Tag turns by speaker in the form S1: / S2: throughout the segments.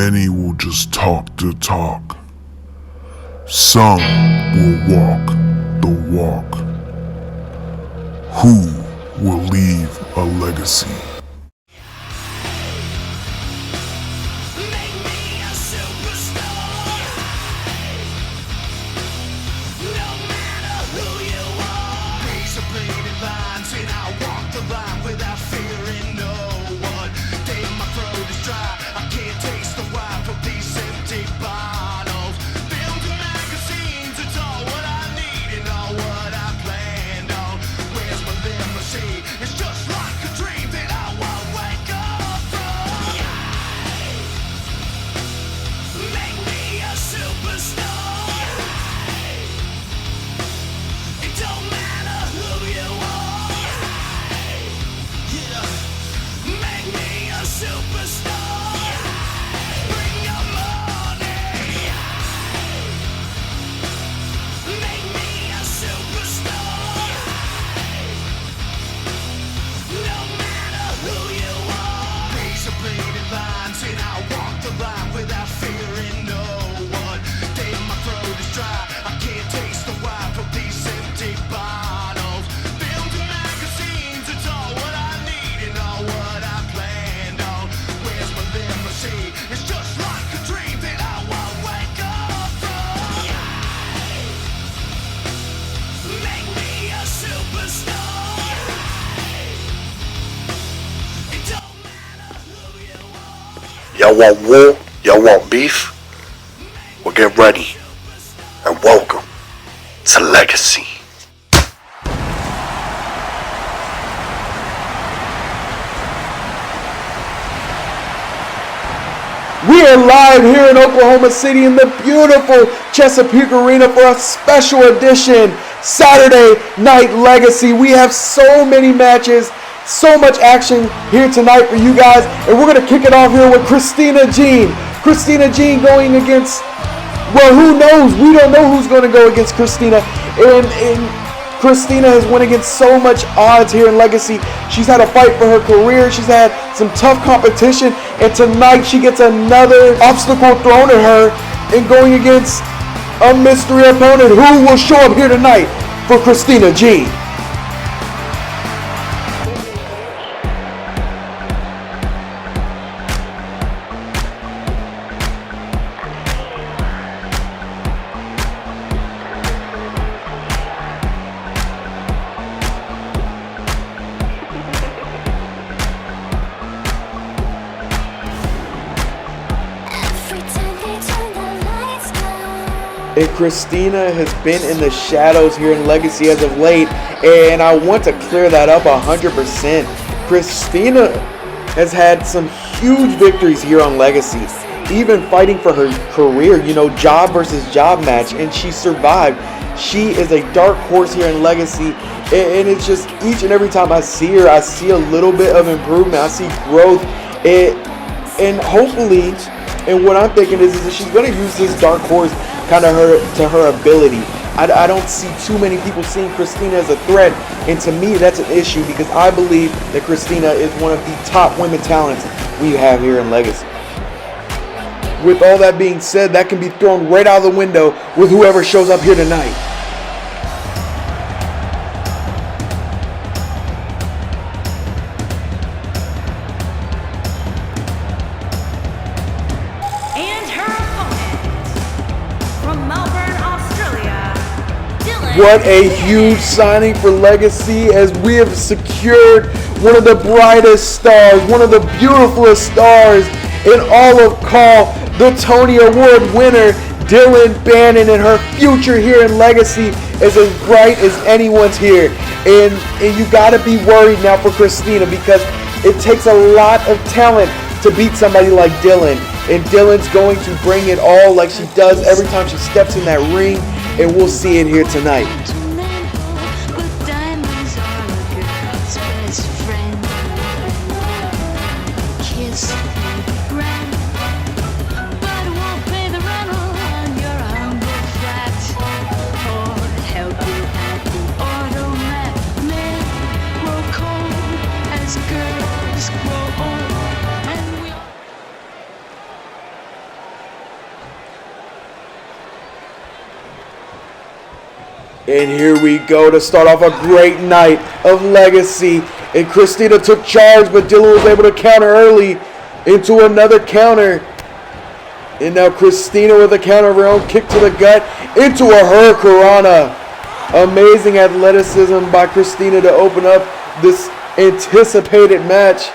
S1: Many will just talk the talk. Some will walk the walk. Who will leave a legacy?
S2: Y'all want war? Y'all want beef? Well, get ready and welcome to Legacy.
S3: We are live here in Oklahoma City in the beautiful Chesapeake Arena for a special edition Saturday Night Legacy. We have so many matches, so much action here tonight for you guys, and we're going to kick it off here with Christina Jean. Christina Jean going against, well, who knows? We don't know who's going to go against Christina, and Christina has went against so much odds here in Legacy. She's had a fight for her career. She's had some tough competition, and tonight she gets another obstacle thrown at her and going against a mystery opponent who will show up here tonight for Christina Jean. And Christina has been in the shadows here in Legacy as of late, and I want to clear that up 100%. Christina has had some huge victories here on Legacy, even fighting for her career, job versus job match, and she survived. She is a dark horse here in Legacy, and it's just each and every time I see her, I see a little bit of improvement. I see growth, and hopefully, and what I'm thinking is that she's going to use this dark horse kind of to her ability. I don't see too many people seeing Christina as a threat, and to me that's an issue because I believe that Christina is one of the top women talents we have here in Legacy. With all that being said, that can be thrown right out of the window with whoever shows up here tonight. What a huge signing for Legacy as we have secured one of the brightest stars, one of the beautifulest stars in all of Call, the Tony Award winner, Dylan Bannon, and her future here in Legacy is as bright as anyone's here. And you gotta be worried now for Christina because it takes a lot of talent to beat somebody like Dylan. And Dylan's going to bring it all like she does every time she steps in that ring. And we'll see it here tonight. And here we go to start off a great night of Legacy. And Christina took charge, but Dylan was able to counter early into another counter. And now Christina with a counter of her own, kick to the gut, into a hurricanrana. Amazing athleticism by Christina to open up this anticipated match.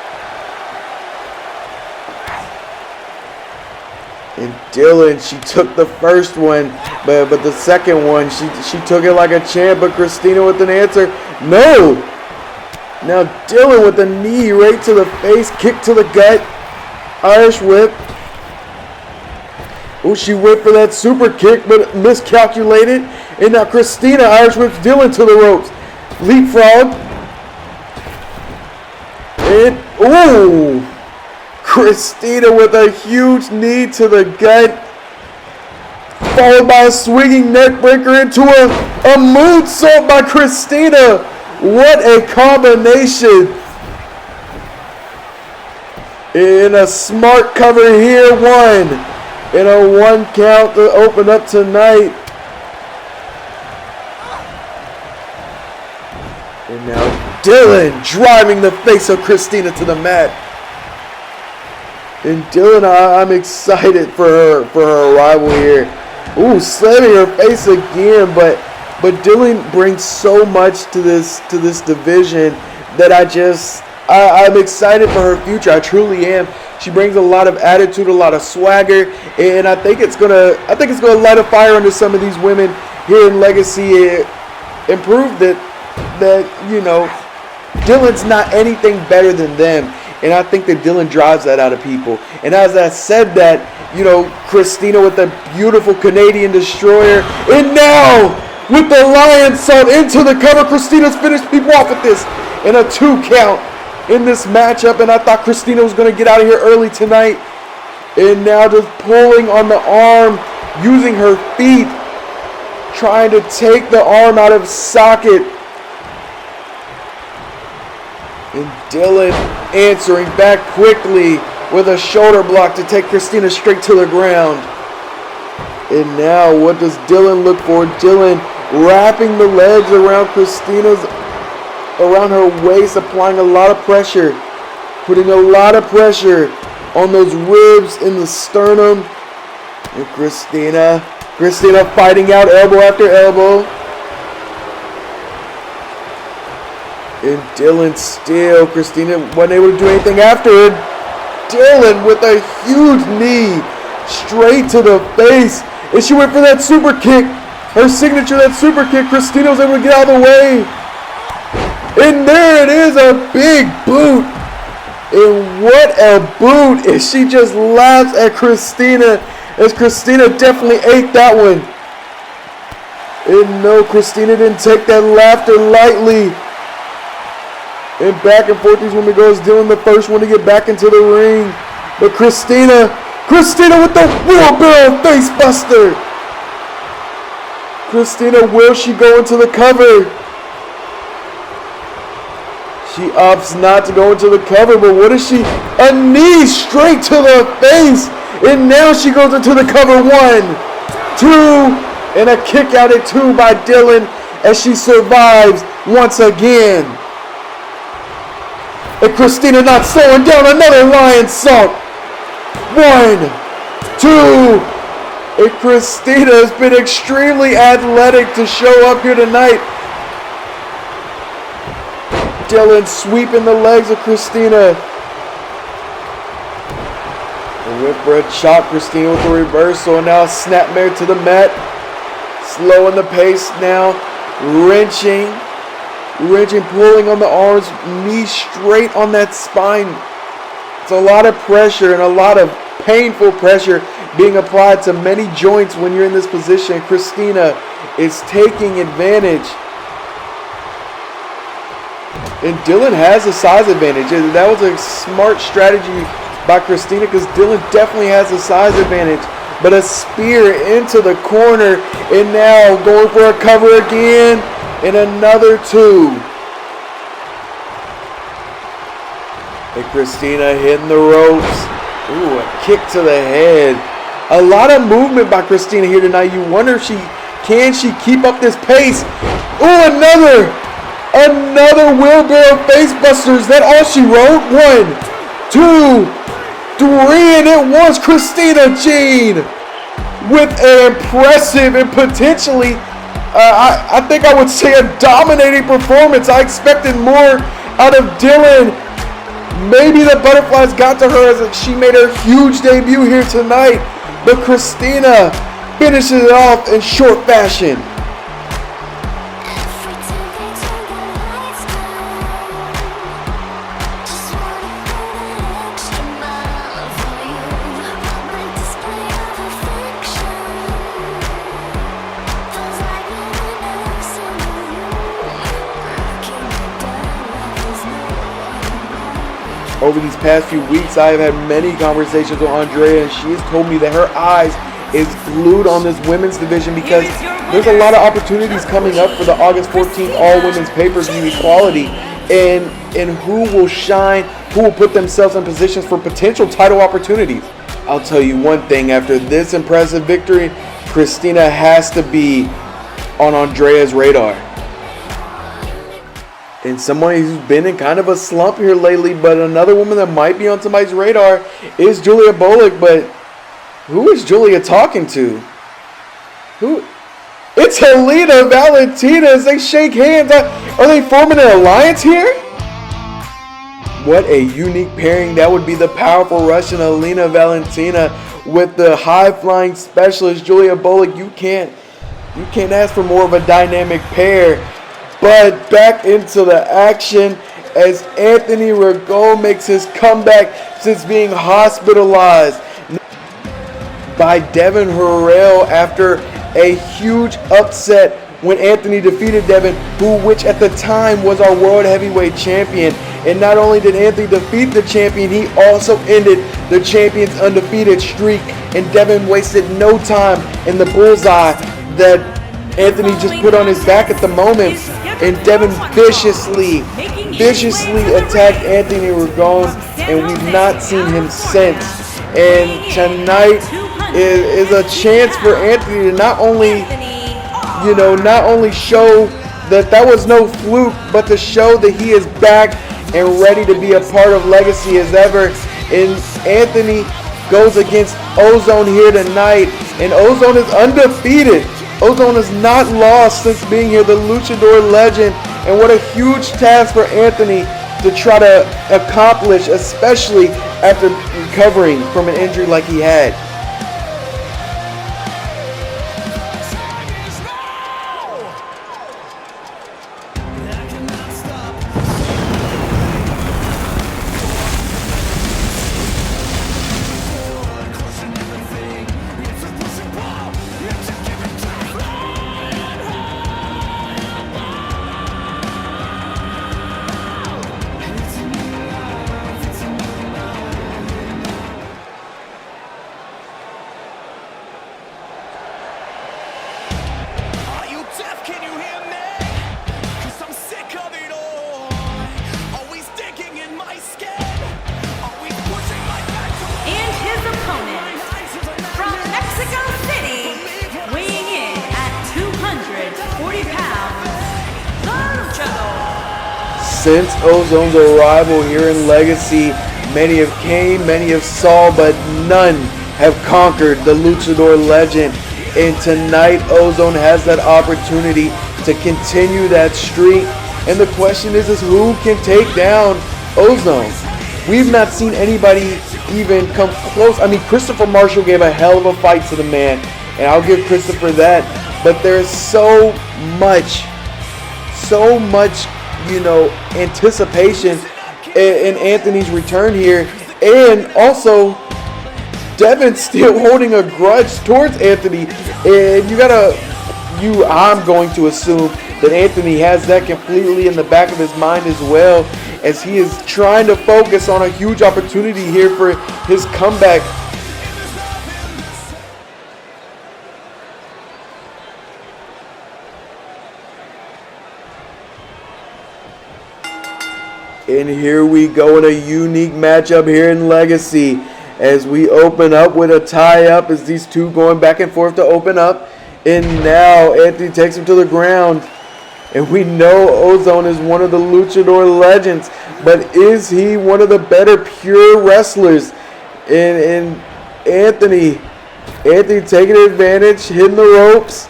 S3: And Dylan, she took the first one, but the second one, she took it like a champ, but Christina with an answer. No! Now Dylan with a knee right to the face, kick to the gut, Irish whip. Oh, she went for that super kick, but miscalculated. And now Christina Irish whips Dylan to the ropes. Leapfrog. And, ooh! Christina with a huge knee to the gut, followed by a swinging neckbreaker into a moonsault by Christina. What a combination. And a smart cover here, one. And a 1 count to open up tonight. And now Dylan driving the face of Christina to the mat. And Dylan, I'm excited for her arrival here. Ooh, slamming her face again, but Dylan brings so much to this division that I'm excited for her future. I truly am. She brings a lot of attitude, a lot of swagger, and I think it's gonna light a fire under some of these women here in Legacy and prove that Dylan's not anything better than them. And I think that Dylan drives that out of people. And as I said that, Christina with the beautiful Canadian destroyer. And now, with the lion salt into the cover, Christina's finished people off with this. And a 2 count in this matchup. And I thought Christina was going to get out of here early tonight. And now just pulling on the arm, using her feet, trying to take the arm out of socket. And Dylan answering back quickly with a shoulder block to take Christina straight to the ground. And now what does Dylan look for? Dylan wrapping the legs around around her waist, applying a lot of pressure. Putting a lot of pressure on those ribs in the sternum. And Christina fighting out elbow after elbow. And Dylan still, Christina wasn't able to do anything after it. Dylan with a huge knee straight to the face. And she went for that super kick. Her signature, that super kick. Christina was able to get out of the way. And there it is, a big boot. And what a boot. And she just laughs at Christina, as Christina definitely ate that one. And no, Christina didn't take that laughter lightly. And back and forth these women goes, Dylan the first one to get back into the ring. But Christina with the wheelbarrow face buster. Christina, will she go into the cover? She opts not to go into the cover, but what is she? A knee straight to the face. And now she goes into the cover. 1, 2, and a kick out at 2 by Dylan as she survives once again. And Christina not slowing down, another lion salt. 1, 2. And Christina has been extremely athletic to show up here tonight. Dylan sweeping the legs of Christina. And went for a chop. Christina with a reversal. And now a snapmare to the mat. Slowing the pace now. Wrenching, pulling on the arms, knee straight on that spine. It's a lot of pressure and a lot of painful pressure being applied to many joints when you're in this position. Christina is taking advantage. And Dylan has a size advantage. That was a smart strategy by Christina because Dylan definitely has a size advantage. But a spear into the corner, and now going for a cover again. And another 2. And Christina hitting the ropes. Ooh, a kick to the head. A lot of movement by Christina here tonight. You wonder if she Can she keep up this pace? Ooh, another wheelbarrow face buster. Is that all she wrote? 1, 2, 3, and it was Christina Jean with an impressive and potentially, I think I would say, a dominating performance. I expected more out of Dylan. Maybe the butterflies got to her as she made her huge debut here tonight, but Christina finishes it off in short fashion. Over these past few weeks, I have had many conversations with Andrea, and she has told me that her eyes is glued on this women's division because there's a lot of opportunities coming up for the August 14th all-women's pay-per-view equality, and who will shine, who will put themselves in positions for potential title opportunities. I'll tell you one thing, after this impressive victory, Christina has to be on Andrea's radar. And someone who's been in kind of a slump here lately, but another woman that might be on somebody's radar is Julia Bullock. But who is Julia talking to? Who? It's Helena Valentina as they shake hands. Are they forming an alliance here? What a unique pairing. That would be the powerful Russian Helena Valentina with the high-flying specialist Julia Bullock. You can't ask for more of a dynamic pair. But back into the action as Anthony Rigo makes his comeback since being hospitalized by Devin Harrell after a huge upset when Anthony defeated Devin, which at the time was our World Heavyweight Champion. And not only did Anthony defeat the champion, he also ended the champion's undefeated streak. And Devin wasted no time in the bullseye that Anthony just put on his back at the moment. And Devin viciously attacked Anthony Rigo, and we've not seen him since. And tonight is a chance for Anthony to not only show that was no fluke, but to show that he is back and ready to be a part of Legacy as ever. And Anthony goes against Ozone here tonight, and Ozone is undefeated. Ozone has not lost since being here, the Luchador legend. And what a huge task for Anthony to try to accomplish, especially after recovering from an injury like he had. Since Ozone's arrival here in Legacy, many have came, many have saw, but none have conquered the Luchador legend. And tonight, Ozone has that opportunity to continue that streak. And the question is who can take down Ozone? We've not seen anybody even come close. I mean, Christopher Marshall gave a hell of a fight to the man, and I'll give Christopher that. But there's so much, anticipation in Anthony's return here. And also, Devin's still holding a grudge towards Anthony. And I'm going to assume that Anthony has that completely in the back of his mind as well, as he is trying to focus on a huge opportunity here for his comeback. And here we go in a unique matchup here in Legacy as we open up with a tie-up as these two going back and forth to open up. And now Anthony takes him to the ground. And we know Ozone is one of the luchador legends. But is he one of the better pure wrestlers? And Anthony taking advantage, hitting the ropes.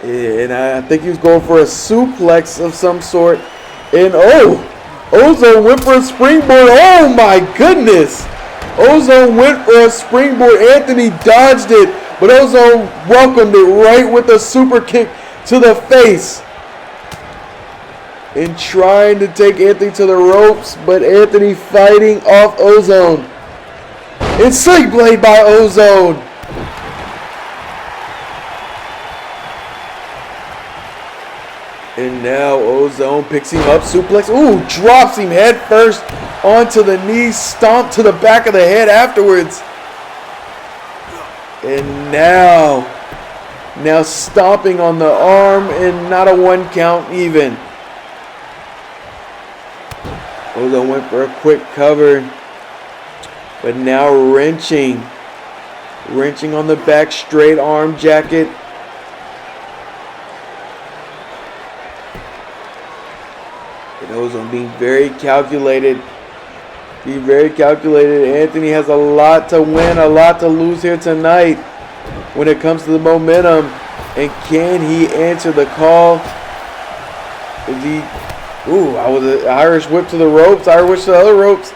S3: And I think he was going for a suplex of some sort. And Ozone went for a springboard. Oh my goodness. Ozone went for a springboard. Anthony dodged it. But Ozone welcomed it right with a super kick to the face. And trying to take Anthony to the ropes. But Anthony fighting off Ozone. And Sling Blade by Ozone. And now Ozone picks him up, suplex. Ooh, drops him head first onto the knee, stomp to the back of the head afterwards. And now stomping on the arm and not a 1 count even. Ozone went for a quick cover, but now wrenching on the back, straight arm jacket. Ozone being very calculated. Anthony has a lot to win, a lot to lose here tonight when it comes to the momentum. And can he answer the call? Is he? I was an Irish whip to the ropes, Irish whip to the other ropes.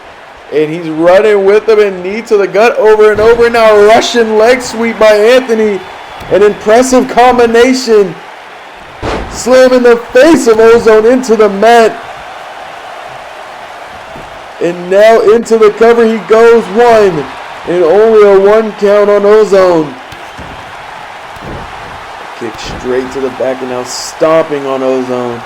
S3: And he's running with them and knee to the gut over and over. Now a Russian leg sweep by Anthony. An impressive combination. Slamming the face of Ozone into the mat. And now into the cover he goes. 1. And only a 1 count on Ozone. Kick straight to the back and now stomping on Ozone.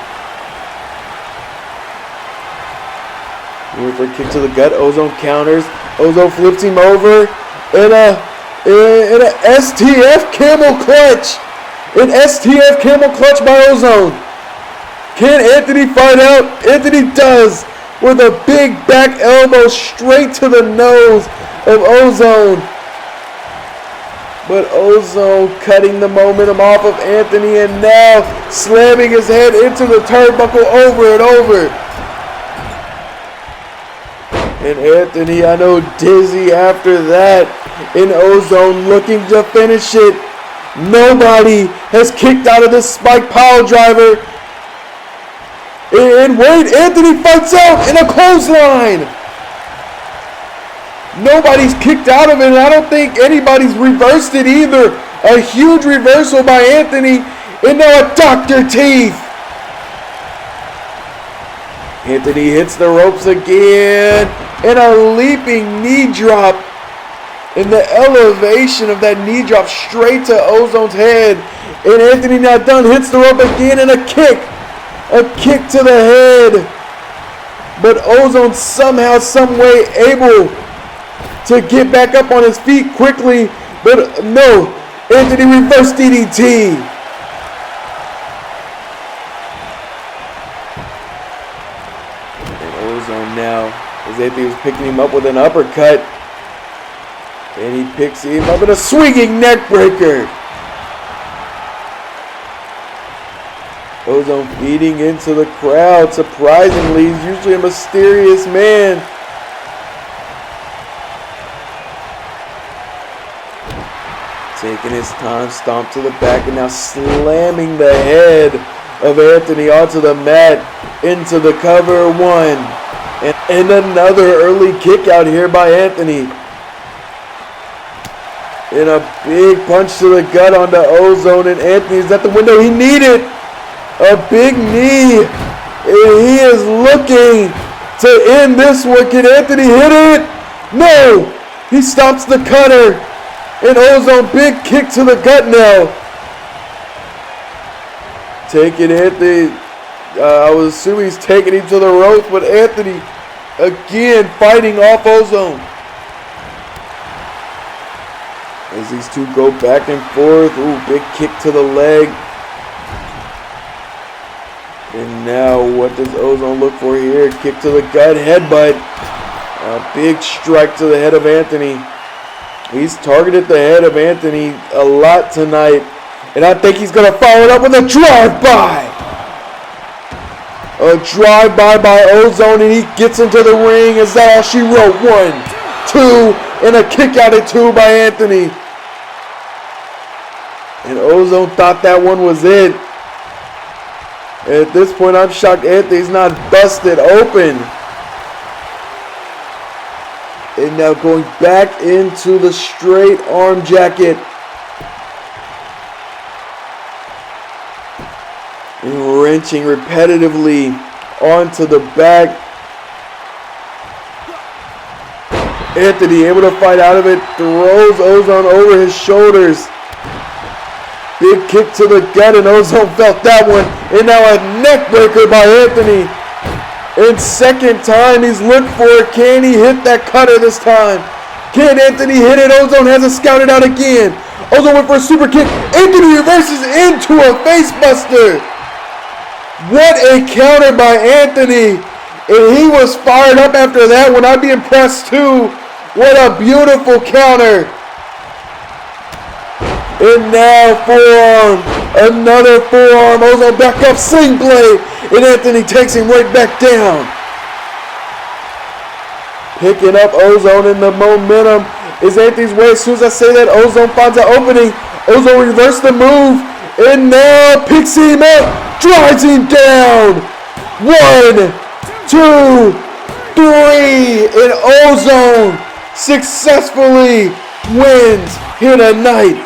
S3: Going for a kick to the gut. Ozone counters. Ozone flips him over. And a STF camel clutch. An STF camel clutch by Ozone. Can Anthony fight out? Anthony does. With a big back elbow straight to the nose of Ozone. But Ozone cutting the momentum off of Anthony and now slamming his head into the turnbuckle over and over. And Anthony, I know, dizzy after that. And Ozone looking to finish it. Nobody has kicked out of this spike pile driver. And wait, Anthony fights out in a clothesline. Nobody's kicked out of it, and I don't think anybody's reversed it either. A huge reversal by Anthony, and now a Dr. Teeth. Anthony hits the ropes again, and a leaping knee drop. And the elevation of that knee drop straight to Ozone's head. And Anthony not done, hits the rope again, and a kick. A kick to the head. But Ozone somehow, some way able to get back up on his feet quickly. But no, Anthony reversed DDT. And Ozone now, as Anthony was picking him up with an uppercut. And he picks him up in a swinging neck breaker. Ozone feeding into the crowd. Surprisingly, he's usually a mysterious man. Taking his time, stomp to the back, and now slamming the head of Anthony onto the mat, into the cover. 1. And another early kick out here by Anthony. And a big punch to the gut onto Ozone, and Anthony's at the window. He needed a big knee, and he is looking to end this one. Can Anthony hit it? No! He stops the cutter, and Ozone, big kick to the gut now. Taking Anthony, I was assuming he's taking him to the ropes, but Anthony again fighting off Ozone. As these two go back and forth. Ooh, big kick to the leg. And now what does Ozone look for here? Kick to the gut, headbutt. A big strike to the head of Anthony. He's targeted the head of Anthony a lot tonight. And I think he's going to follow it up with a drive-by. A drive-by by Ozone, and he gets into the ring. Is that all she wrote? 1, 2, and a kick out at 2 by Anthony. And Ozone thought that one was it. At this point, I'm shocked Anthony's not busted open. And now going back into the straight arm jacket. And wrenching repetitively onto the back. Anthony able to fight out of it. Throws Ozone over his shoulders. Big kick to the gut, and Ozone felt that one. And now a neck breaker by Anthony. And second time he's looked for it. Can he hit that cutter this time? Can Anthony hit it? Ozone has it scouted out again. Ozone went for a super kick. Anthony reverses into a facebuster. What a counter by Anthony. And he was fired up after that one. I'd be impressed too. What a beautiful counter. And now forearm. Another forearm. Ozone back up, sling blade. And Anthony takes him right back down. Picking up Ozone, and the momentum is Anthony's way. As soon as I say that, Ozone finds an opening. Ozone reversed the move. And now picks him up. Drives him down. 1, 2, 3. And Ozone successfully wins here tonight.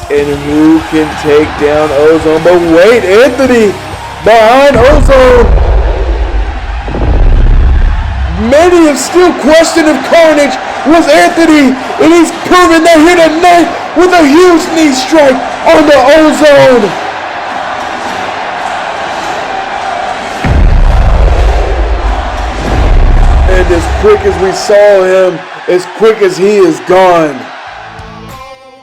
S3: And who can take down Ozone? But wait, Anthony behind Ozone. Many have still questioned if Carnage was Anthony, and he's proven that here tonight with a huge knee strike on the Ozone. And as quick as we saw him, as quick as he is gone.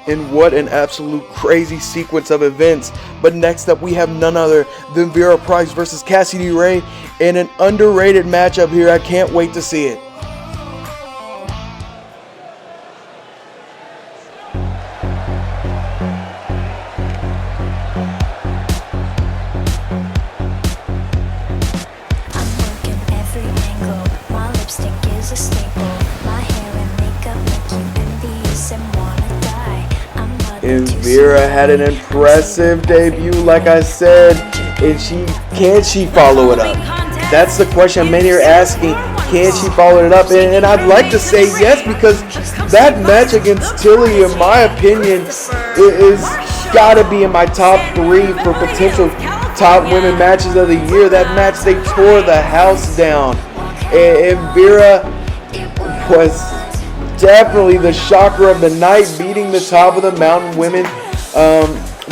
S3: And what an absolute crazy sequence of events. But next up, we have none other than Vera Price versus Cassidy Ray in an underrated matchup here. I can't wait to see it. And Vera had an impressive debut, like I said, and can she follow it up? That's the question many are asking. Can she follow it up? And I'd like to say yes, because that match against Tilly, in my opinion, is got to be in my top 3 for potential top women matches of the year. That match, they tore the house down, and Vera was definitely the shocker of the night, beating the top of the mountain women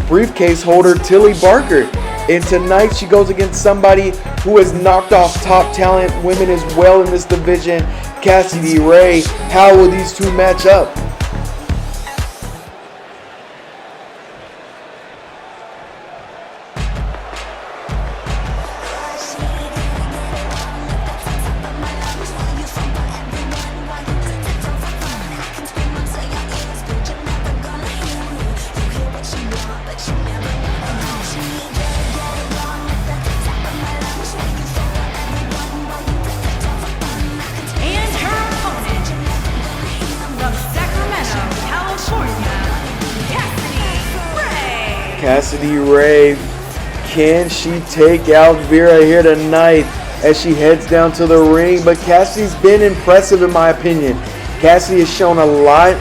S3: briefcase holder Tilly Barker. And tonight she goes against somebody who has knocked off top talent women as well in this division, Cassidy Ray. How will these two match up? Cassidy Ray, can she take out Vera here tonight as she heads down to the ring? But Cassidy's been impressive in my opinion. Cassidy has shown a lot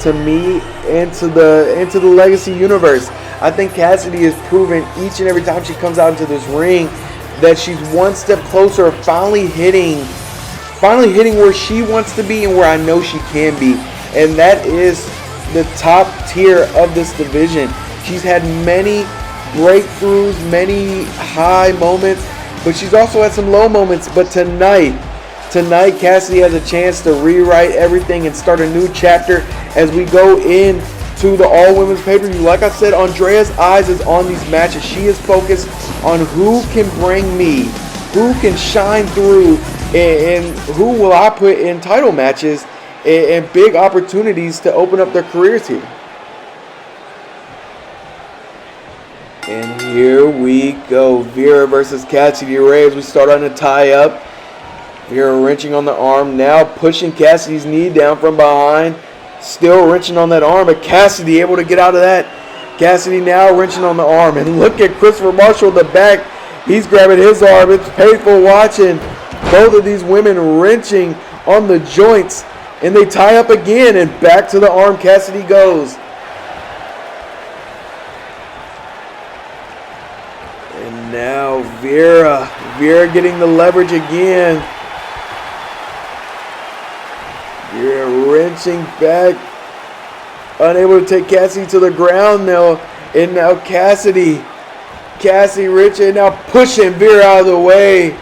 S3: to me and to the Legacy universe. I think Cassidy has proven each and every time she comes out into this ring that she's one step closer of finally hitting where she wants to be and where I know she can be. And that is the top tier of this division. She's had many breakthroughs, many high moments, but she's also had some low moments. But tonight, Cassidy has a chance to rewrite everything and start a new chapter as we go into the all-women's pay-per-view. Like I said, Andrea's eyes is on these matches. She is focused on who can bring me, who can shine through, and who will I put in title matches and big opportunities to open up their careers here. And here we go. Vera versus Cassidy Ray as we start on a tie-up. Vera wrenching on the arm, now pushing Cassidy's knee down from behind. Still wrenching on that arm, but Cassidy able to get out of that. Cassidy now wrenching on the arm. And look at Christopher Marshall in the back. He's grabbing his arm. It's painful watching both of these women wrenching on the joints. And they tie up again, and back to the arm Cassidy goes. And now Vera getting the leverage again. Vera wrenching back, unable to take Cassidy to the ground now. And now Cassidy wrenching, now pushing Vera out of the way.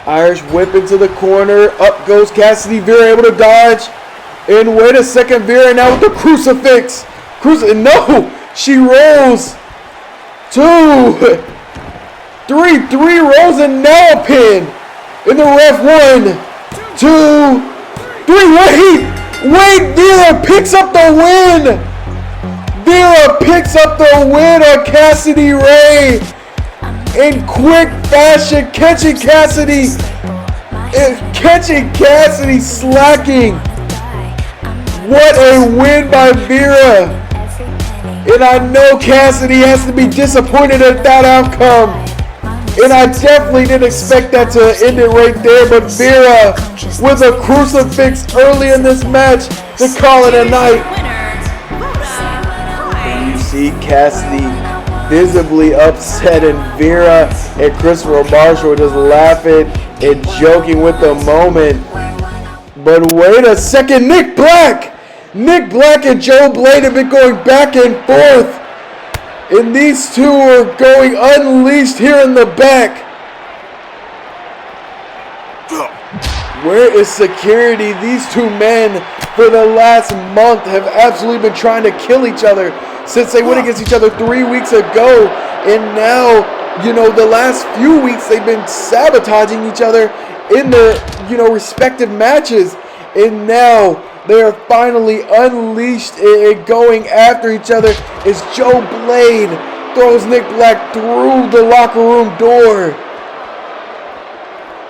S3: Irish whip into the corner. Up goes Cassidy. Vera able to dodge. And wait a second, Vera now with the crucifix. No, she rolls. 2, 3, 3 rolls and now a pin. And the ref 1, 2, 3. Wait, Vera picks up the win. Vera picks up the win on Cassidy Ray in quick fashion, catching Cassidy slacking. What a win by Vera. And I know Cassidy has to be disappointed at that outcome. And I definitely didn't expect that to end it right there. But Vera with a crucifix early in this match to call it a night. And you see Cassidy visibly upset, and Vera and Christopher Marshall just laughing and joking with the moment. But wait a second, Nick Black and Joe Blade have been going back and forth. And these two are going unleashed here in the back. Where is security? These two men for the last month have absolutely been trying to kill each other since they went against each other 3 weeks ago. And now, the last few weeks they've been sabotaging each other in their, respective matches. And now they are finally unleashed and going after each other as Joe Blade throws Nick Black through the locker room door.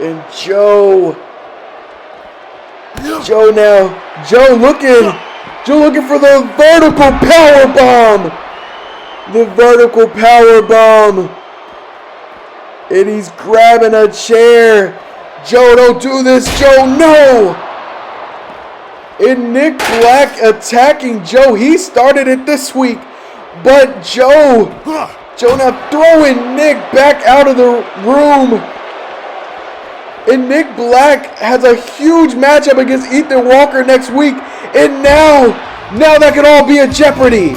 S3: And Joe looking for the vertical power bomb. And he's grabbing a chair. Joe, don't do this. Joe, no. And Nick Black attacking Joe. He started it this week. But Joe now throwing Nick back out of the room. And Nick Black has a huge matchup against Ethan Walker next week. And now that could all be a jeopardy.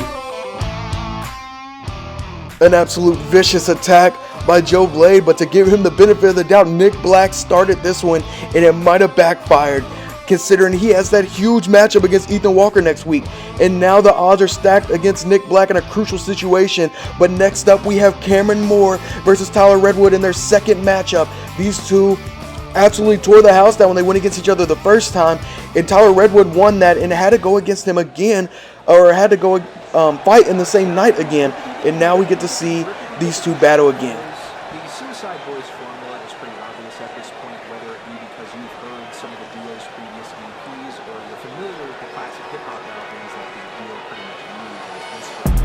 S3: An absolute vicious attack by Joe Blade. But to give him the benefit of the doubt, Nick Black started this one. And it might have backfired, considering he has that huge matchup against Ethan Walker next week. And now the odds are stacked against Nick Black in a crucial situation. But next up we have Cameron Moore versus Tyler Redwood in their second matchup. These two absolutely tore the house down when they went against each other the first time. And Tyler Redwood won that and had to go against him again, or had to go fight in the same night again. And now we get to see these two battle again.
S4: The Suicide Boys formula is pretty obvious at this point, whether it be because you've heard some of the duo's previous EPs or you're familiar with the classic hip-hop albums that the duo pretty much used as inspiration.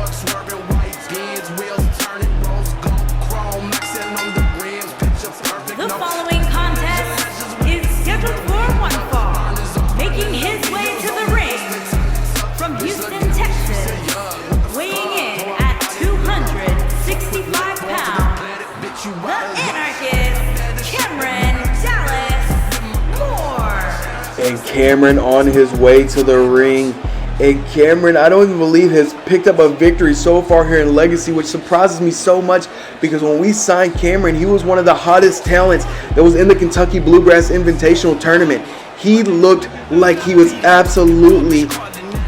S5: Swerving white skids, wheels turning, rose gold chrome, mixing on the rims, picture perfect.
S3: And Cameron on his way to the ring. And Cameron, I don't even believe, has picked up a victory so far here in Legacy, which surprises me so much because when we signed Cameron, he was one of the hottest talents that was in the Kentucky Bluegrass Invitational Tournament. He looked like he was absolutely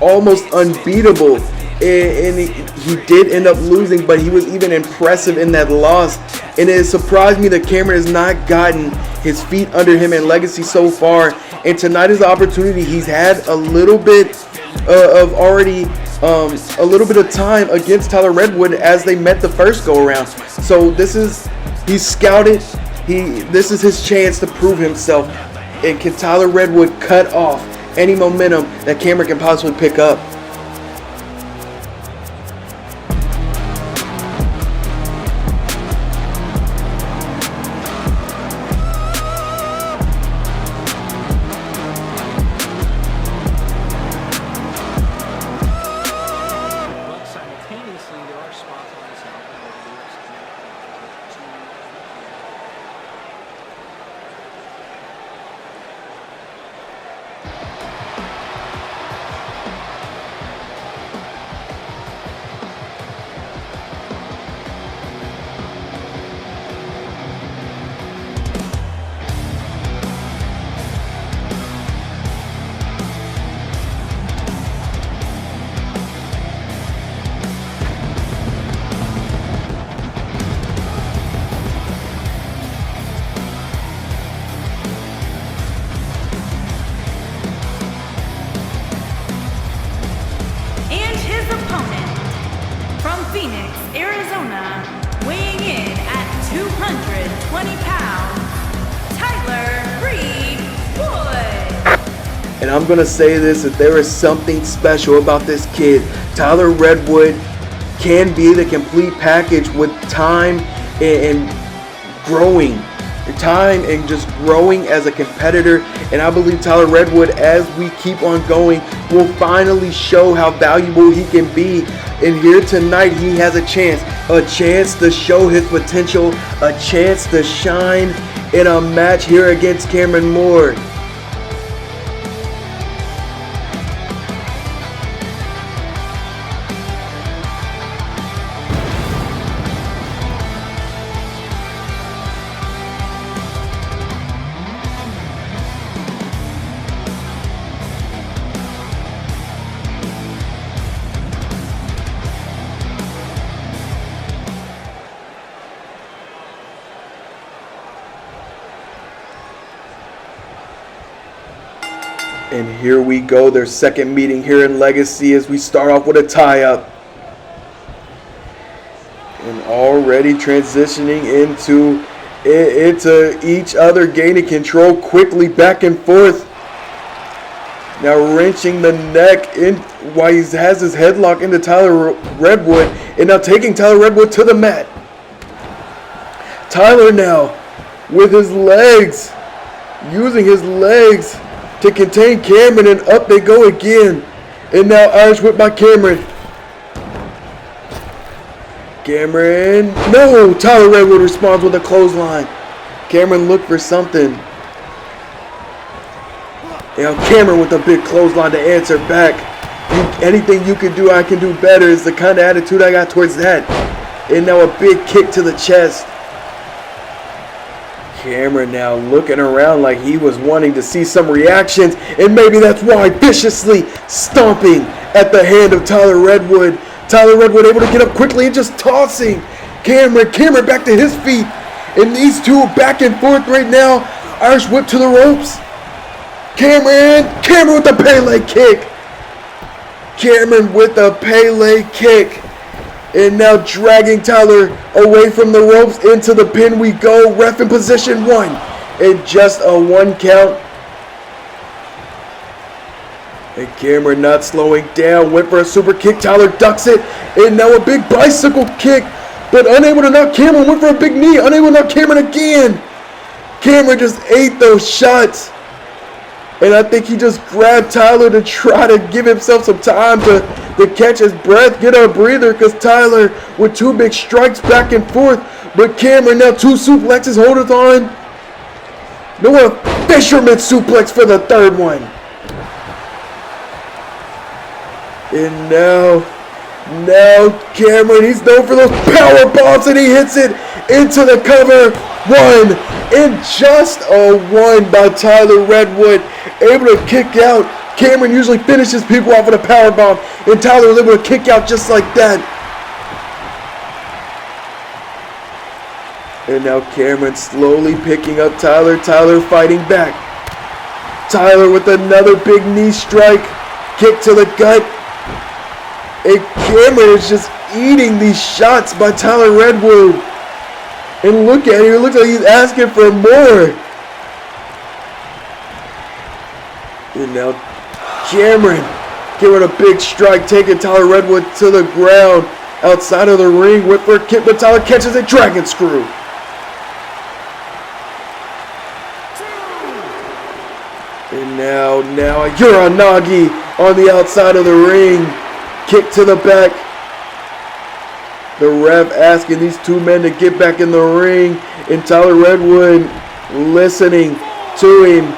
S3: almost unbeatable. And he did end up losing, but he was even impressive in that loss. And it surprised me that Cameron has not gotten his feet under him in Legacy so far. And tonight is the opportunity. He's had a little bit of a little bit of time against Tyler Redwood as they met the first go around. So he's scouted. This is his chance to prove himself. And can Tyler Redwood cut off any momentum that Cameron can possibly pick up?
S5: Arizona, weighing in at 220 pounds, Tyler Redwood.
S3: And I'm going to say this, that there is something special about this kid. Tyler Redwood can be the complete package with time and growing. Time and just growing as a competitor. And I believe Tyler Redwood, as we keep on going, will finally show how valuable he can be. And here tonight, he has a chance to show his potential, a chance to shine in a match here against Cameron Moore. And here we go, their second meeting here in Legacy as we start off with a tie-up. And already transitioning into each other, gaining control quickly back and forth. Now wrenching the neck in while he has his headlock into Tyler Redwood. And now taking Tyler Redwood to the mat. Tyler now with his legs, using his legs to contain Cameron, and up they go again. And now Irish whip by Cameron. No! Tyler Redwood responds with a clothesline. Cameron looked for something. Now Cameron with a big clothesline to answer back. Anything you can do, I can do better is the kind of attitude I got towards that. And now a big kick to the chest. Cameron now looking around like he was wanting to see some reactions, and maybe that's why viciously stomping at the hand of Tyler Redwood. Tyler Redwood able to get up quickly and just tossing Cameron back to his feet. And these two back and forth right now. Irish whip to the ropes. Cameron with the Pele kick. Cameron with the Pele kick. And now dragging Tyler away from the ropes into the pin we go. Ref in position 1. And just a 1 count. And Cameron not slowing down. Went for a super kick. Tyler ducks it. And now a big bicycle kick. But unable to knock Cameron. Went for a big knee. Unable to knock Cameron again. Cameron just ate those shots. And I think he just grabbed Tyler to try to give himself some time to catch his breath, get a breather, because Tyler with 2 big strikes back and forth. But Cameron now 2 suplexes, hold it on. No, a fisherman suplex for the 3rd one. And now Cameron, he's known for those power bombs, and he hits it into the cover. 1, and just a 1 by Tyler Redwood, able to kick out. Cameron usually finishes people off with a power bomb, and Tyler was able to kick out just like that. And now Cameron slowly picking up Tyler. Tyler fighting back. Tyler with another big knee strike. Kick to the gut. And Cameron is just eating these shots by Tyler Redwood. And look at him. It looks like he's asking for more. And now Cameron giving a big strike, taking Tyler Redwood to the ground outside of the ring. Whip for a kick, but Tyler catches a dragon screw. And now a Uranagi on the outside of the ring. Kick to the back. The ref asking these two men to get back in the ring. And Tyler Redwood listening to him.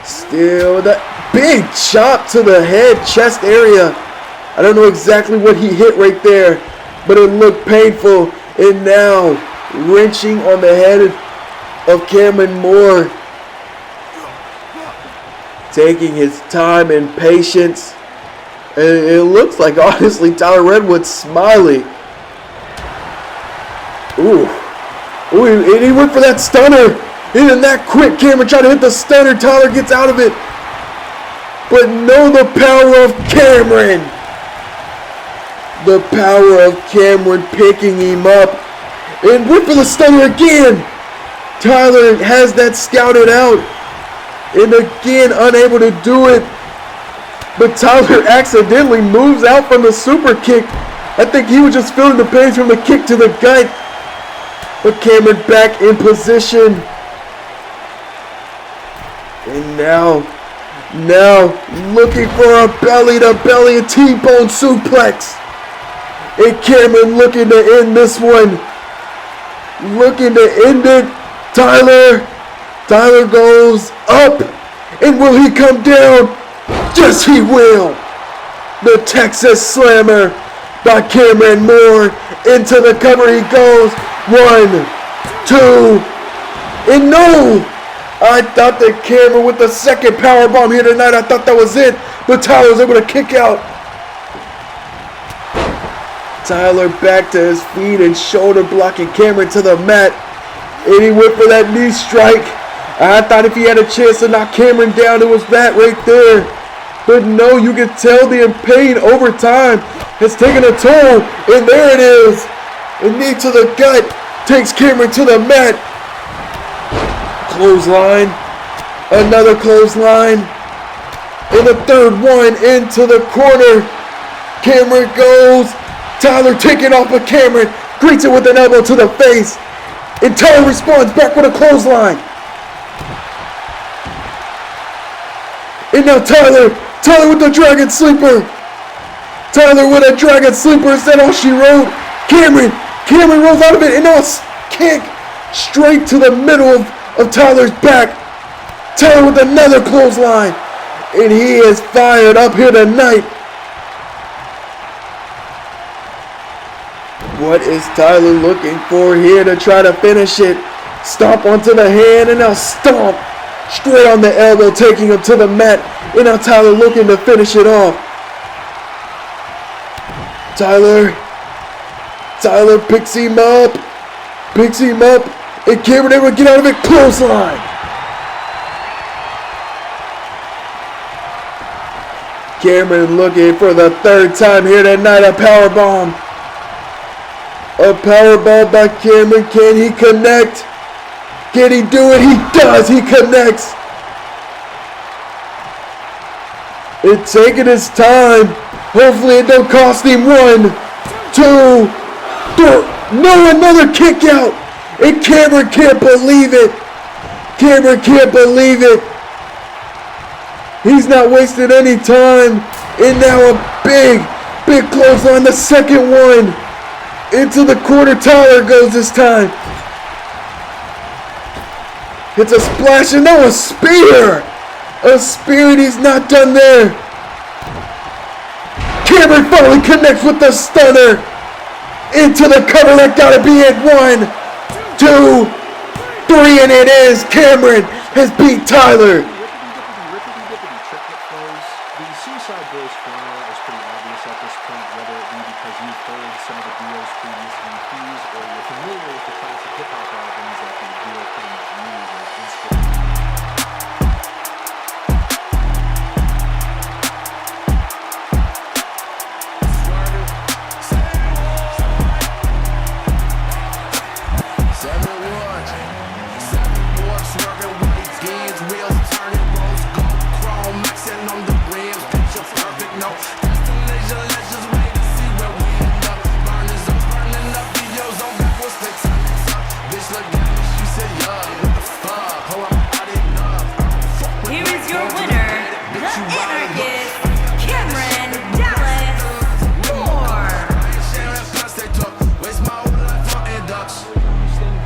S3: Still that big chop to the head, chest area. I don't know exactly what he hit right there, but it looked painful. And now wrenching on the head of Cameron Moore. Taking his time and patience. It looks like, honestly, Tyler Redwood's smiling. Ooh, and he went for that stunner. Even that quick, Cameron tried to hit the stunner. Tyler gets out of it. But no, the power of Cameron. The power of Cameron picking him up. And went for the stunner again. Tyler has that scouted out. And again, unable to do it. But Tyler accidentally moves out from the super kick. I think he was just feeling the pain from the kick to the gut. But Cameron back in position. And now looking for a belly-to-belly T-bone suplex. And Cameron looking to end this one. Looking to end it. Tyler goes up. And will he come down? Yes, he will. The Texas Slammer by Cameron Moore. Into the cover he goes. 1, 2, and no! I thought that Cameron with the second powerbomb here tonight, I thought that was it. But Tyler was able to kick out. Tyler back to his feet and shoulder blocking Cameron to the mat. And he went for that knee strike. I thought if he had a chance to knock Cameron down, it was that right there. But no, you can tell the pain over time has taken a toll. And there it is. A knee to the gut takes Cameron to the mat. Clothesline. Another clothesline. And a third one into the corner. Cameron goes. Tyler taking off of Cameron. Greets it with an elbow to the face. And Tyler responds back with a clothesline. And now Tyler with the Dragon Sleeper. Tyler with a Dragon Sleeper. Is that all she wrote? Cameron rolls out of it. And now a kick straight to the middle of Tyler's back. Tyler with another clothesline. And he is fired up here tonight. What is Tyler looking for here to try to finish it? Stomp onto the hand and now stomp straight on the elbow, taking him to the mat. And now Tyler looking to finish it off. Tyler picks him up, and Cameron able to get out of it. Clothesline. Cameron looking for the third time here tonight. A powerbomb. A powerbomb by Cameron. Can he connect? Can he do it? He does. He connects. It's taking his time. Hopefully it don't cost him. 1, 2, 3. No, another kick out. And Cameron can't believe it. He's not wasting any time. And now a big clothesline. The second one. Into the corner. Tyler goes this time. It's a splash and now a spear. A spear, and he's not done there. Cameron finally connects with the stunner. Into the cover, that gotta be it. 1, 2, 3, and it is. Cameron has beat Tyler.
S4: Rippity triplet flows. The Suicide Boys formula is pretty obvious at this point, whether it be because you've heard some of the duo's previous EPs or you're familiar with the classic hip-hop albums that the duo pretty much use as inspiration.
S5: Here is your winner, the anarchist, Cameron Dallas Moore.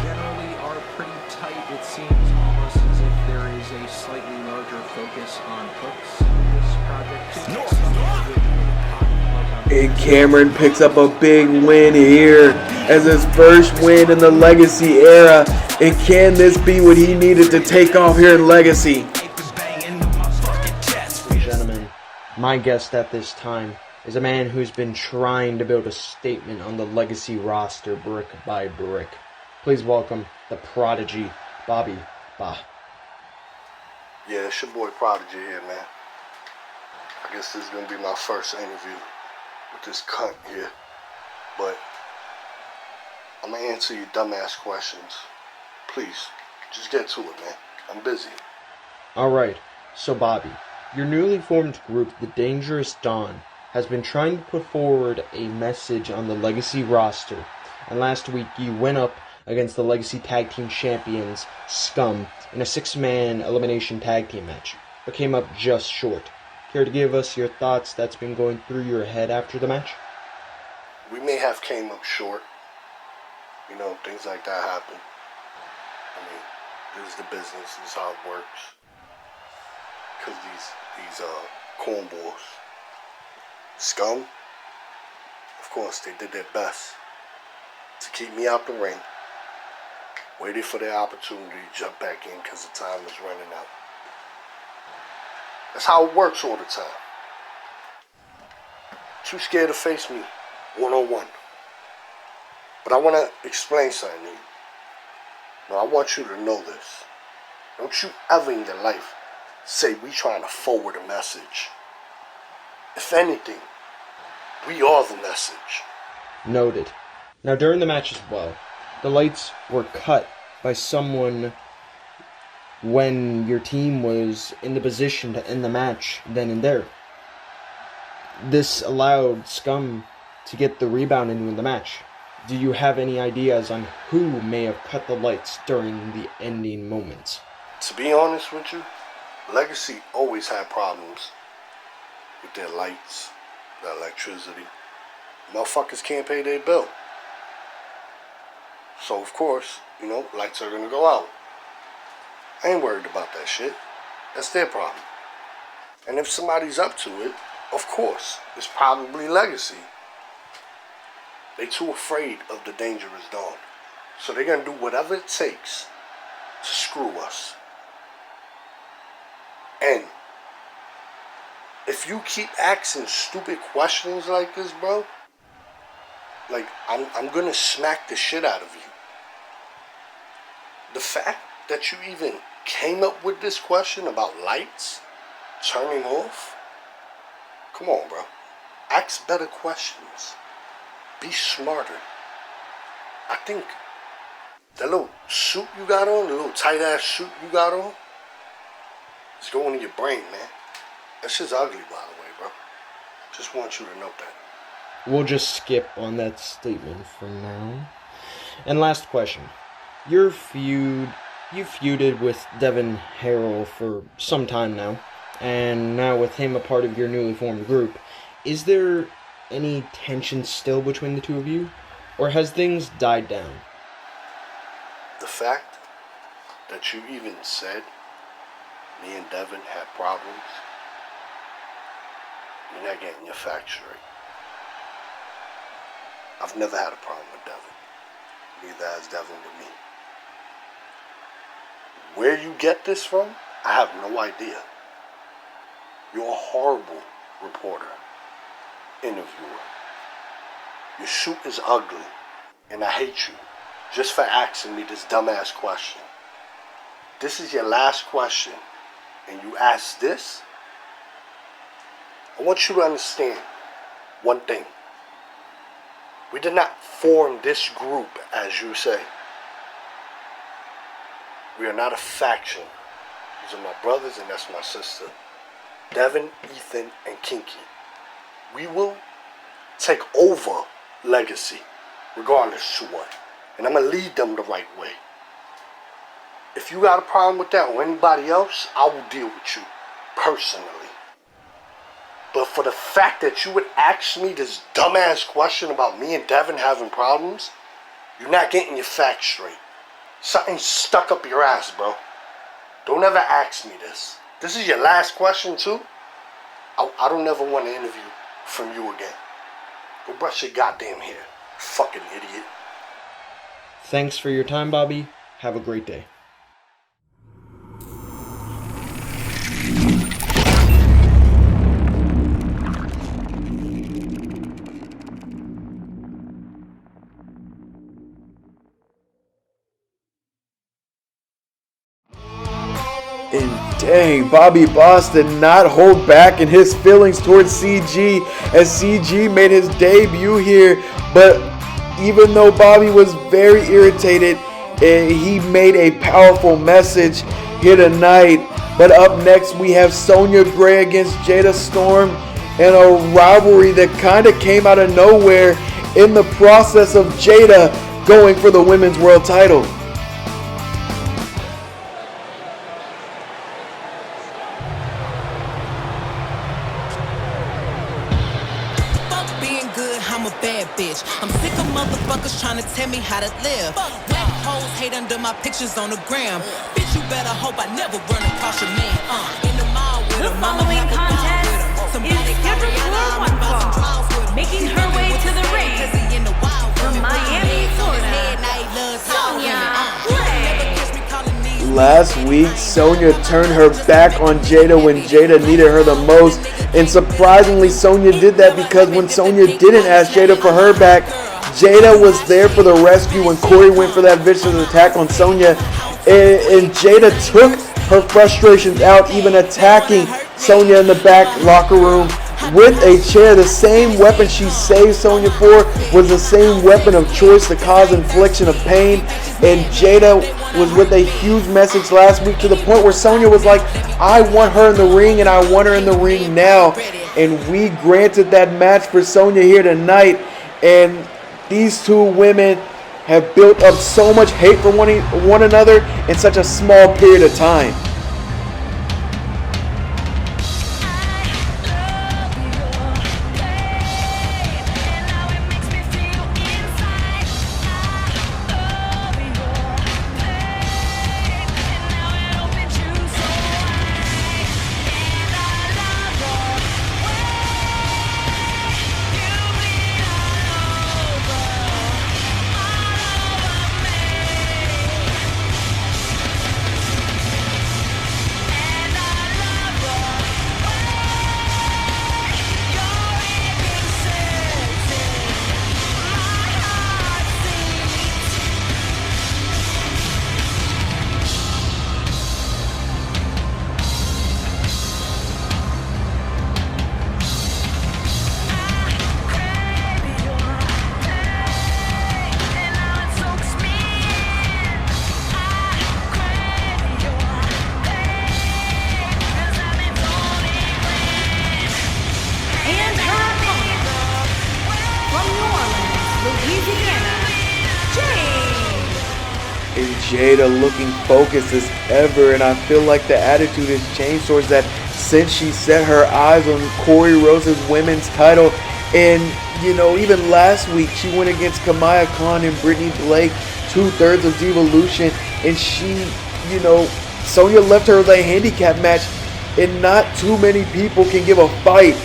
S4: Generally are pretty tight. It seems almost as if there is a slightly larger focus on hooks in this project.
S3: And Cameron picks up a big win here as his first win in the Legacy era. And can this be what he needed to take off here in Legacy?
S6: Gentlemen, my guest at this time is a man who's been trying to build a statement on the Legacy roster brick by brick. Please welcome the prodigy, Bobby Ba.
S2: Yeah, it's your boy Prodigy here, man. I guess this is gonna be my first interview with this cunt here. But I'm gonna answer your dumbass questions. Please, just get to it, man. I'm busy.
S6: Alright, so Bobby, your newly formed group, the Dangerous Dawn, has been trying to put forward a message on the Legacy roster, and last week you went up against the Legacy Tag Team Champions, Scum, in a 6-man elimination tag team match, but came up just short. Care to give us your thoughts that's been going through your head after the match?
S2: We may have came up short. You know, things like that happen. I mean, this is the business. This is how it works. Because these cornballs, Scum, of course, they did their best to keep me out the ring. Waited for their opportunity to jump back in because the time was running out. That's how it works all the time. Too scared to face me one-on-one. But I want to explain something to you. Now, I want you to know this. Don't you ever in your life say we trying to forward a message. If anything, we are the message.
S6: Noted. Now during the match as well, the lights were cut by someone when your team was in the position to end the match then and there. This allowed Scum to get the rebound and win the match. Do you have any ideas on who may have cut the lights during the ending moments?
S2: To be honest with you, Legacy always had problems with their lights, their electricity. Motherfuckers can't pay their bill. So of course, you know, lights are gonna go out. I ain't worried about that shit. That's their problem. And if somebody's up to it, of course, it's probably Legacy. They too afraid of the Dangerous Dawn. So they're gonna do whatever it takes to screw us. And if you keep asking stupid questions like this, bro, like I'm gonna smack the shit out of you. The fact that you even came up with this question about lights turning off, come on, bro. Ask better questions. Be smarter. I think that little suit you got on, the little tight ass suit you got on, it's going in your brain, man. That shit's ugly, by the way, bro. Just want you to note that.
S6: We'll just skip on that statement for now. And last question. You feuded with Devin Harrell for some time now, and now with him a part of your newly formed group, is there any tension still between the two of you, or has things died down?
S2: The fact that you even said me and Devin had problems, you're not getting your facts straight. I've never had a problem with Devin. Neither has Devin with me. Where you get this from, I have no idea. You're a horrible reporter, interviewer. Your suit is ugly, and I hate you just for asking me this dumbass question. This is your last question, and you ask this? I want you to understand one thing. We did not form this group, as you say. We are not a faction. These are my brothers and that's my sister. Devin, Ethan, and Kinky. We will take over Legacy, regardless to what. And I'm going to lead them the right way. If you got a problem with that or anybody else, I will deal with you personally. But for the fact that you would ask me this dumbass question about me and Devin having problems, you're not getting your facts straight. Something's stuck up your ass, bro. Don't ever ask me this. This is your last question, too? I don't ever want to interview from you again. Go brush your goddamn hair, fucking idiot.
S6: Thanks for your time, Bobby. Have a great day.
S3: And dang, Bobby Boss did not hold back in his feelings towards CG as CG made his debut here. But even though Bobby was very irritated, he made a powerful message here tonight. But up next we have Sonya Gray against Jada Storm, and a rivalry that kind of came out of nowhere in the process of Jada going for the Women's World title.
S7: I'm a bad bitch. I'm sick of motherfuckers trying to tell me how to live. Whack hoes hate under my pictures on the gram. Bitch, you better hope I never run across your man. In the mall with
S5: The
S7: him, mama
S5: following
S7: have a ball
S5: contest
S7: with him.
S5: is
S7: Somebody
S5: scheduled
S7: carry
S5: for
S7: on,
S5: one
S7: I'm about some
S5: fall.
S7: draws with him.
S5: Making
S7: He
S5: her
S7: fucking
S5: way
S7: with
S5: to the
S7: state
S5: ring
S7: 'cause he in the wild
S5: from
S7: women.
S5: Miami,
S7: Legs on his
S5: Florida,
S7: head, now he loves tall
S5: Sonya
S7: women.
S5: Gray.
S7: Never catch me calling these
S3: Last week, Sonya turned her back on Jada when Jada needed her the most. And surprisingly, Sonya did that because when Sonya didn't ask Jada for her back, Jada was there for the rescue when Corey went for that vicious attack on Sonya. And Jada took her frustrations out, even attacking Sonya in the back locker room with a chair. The same weapon she saved Sonya for was the same weapon of choice to cause infliction of pain. And Jada was with a huge message last week to the point where Sonya was like, I want her in the ring and I want her in the ring now. And we granted that match for Sonya here tonight. And these two women have built up so much hate for one another in such a small period of time. And Jada looking focused as ever, and I feel like the attitude has changed towards that since she set her eyes on Corey Rose's women's title. And you know, even last week she went against Kamaya Khan and Brittany Blake, 2/3 of Devolution, and she, you know, Sonya left her with a handicap match, and not too many people can give a fight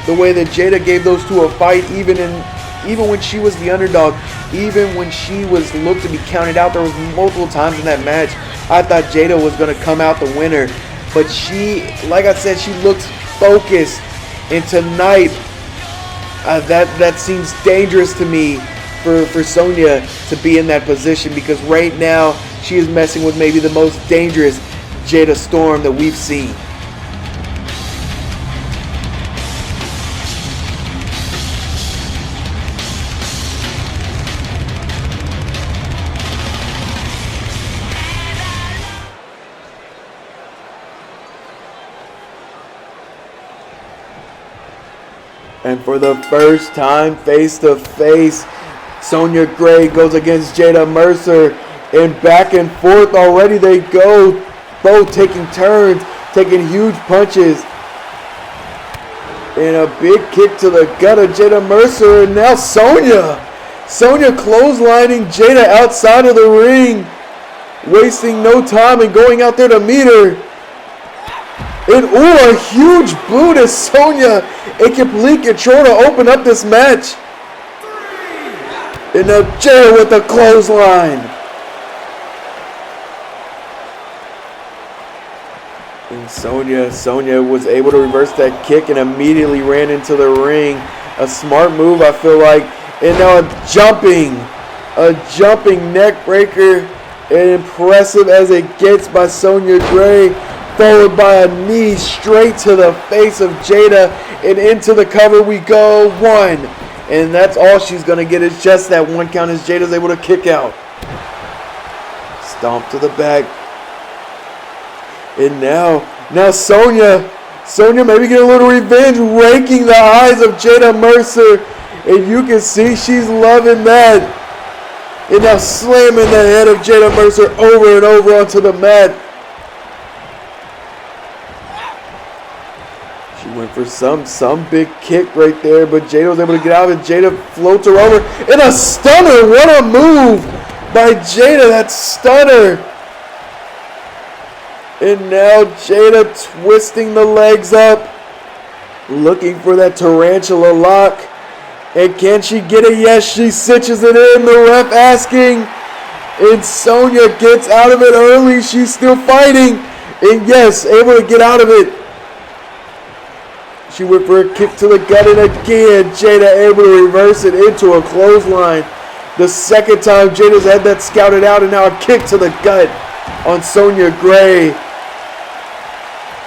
S3: the way that Jada gave those two a fight, even in even when she was the underdog, even when she was looked to be counted out, there was multiple times in that match I thought Jada was going to come out the winner. But she, like I said, she looked focused. And tonight, that seems dangerous to me for Sonya to be in that position, because right now she is messing with maybe the most dangerous Jada Storm that we've seen. And for the first time face to face, Sonya Gray goes against Jada Mercer. And back and forth already they go. Both taking turns, taking huge punches. And a big kick to the gut of Jada Mercer. And now Sonya clotheslining Jada outside of the ring. Wasting no time and going out there to meet her. And ooh, a huge boot as Sonya in complete control to open up this match. And now Jada with the clothesline. And Sonya was able to reverse that kick and immediately ran into the ring. A smart move, I feel like. And now a jumping neck breaker. Impressive as it gets by Sonya Gray. Followed by a knee straight to the face of Jada. And into the cover we go. 1. And that's all she's going to get, is just that 1 count as Jada's able to kick out. Stomp to the back. And now Sonya maybe get a little revenge, raking the eyes of Jada Mercer. And you can see she's loving that. And now slamming the head of Jada Mercer over and over onto the mat. She went for some big kick right there, but Jada was able to get out of it. Jada floats her over. And a stunner! What a move by Jada, that stunner! And now Jada twisting the legs up, looking for that tarantula lock. And can she get it? Yes, she cinches it in. The ref asking. And Sonya gets out of it early. She's still fighting. And yes, able to get out of it. She went for a kick to the gut, and again, Jada able to reverse it into a clothesline. The second time Jada's had that scouted out, and now a kick to the gut on Sonya Gray.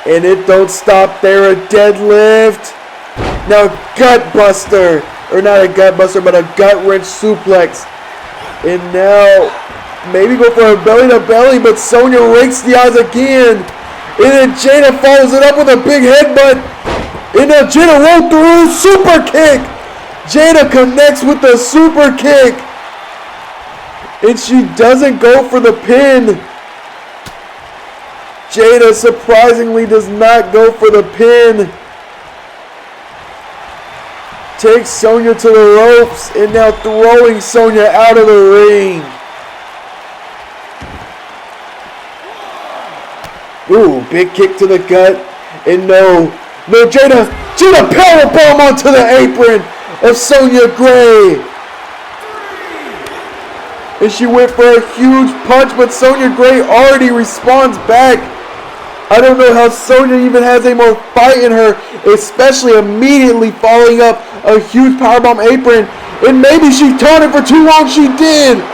S3: And it don't stop there, a deadlift. Now gut buster, or not a gut buster, but a gut wrench suplex. And now maybe go for a belly to belly, but Sonya rakes the eyes again. And then Jada follows it up with a big headbutt. And now Jada rolled through, super kick. Jada connects with the super kick. And she doesn't go for the pin. Jada surprisingly does not go for the pin. Takes Sonya to the ropes and now throwing Sonya out of the ring. Ooh, big kick to the gut. And no, Jada powerbomb onto the apron of Sonya Gray. And she went for a huge punch, but Sonya Gray already responds back. I don't know how Sonya even has any more fight in her, especially immediately following up a huge powerbomb apron. And maybe she taunted for too long. She did.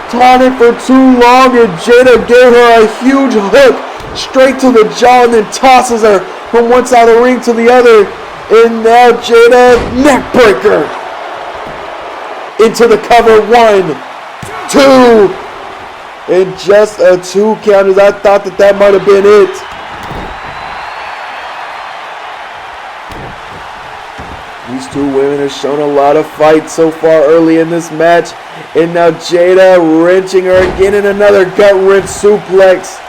S3: Taunted for too long, and Jada gave her a huge hook straight to the jaw and then tosses her from one side of the ring to the other. And now Jada, neck breaker. Into the cover, 1, 2. And just a 2 count, as I thought that might have been it. These two women have shown a lot of fight so far early in this match. And now Jada wrenching her again in another gut wrench suplex.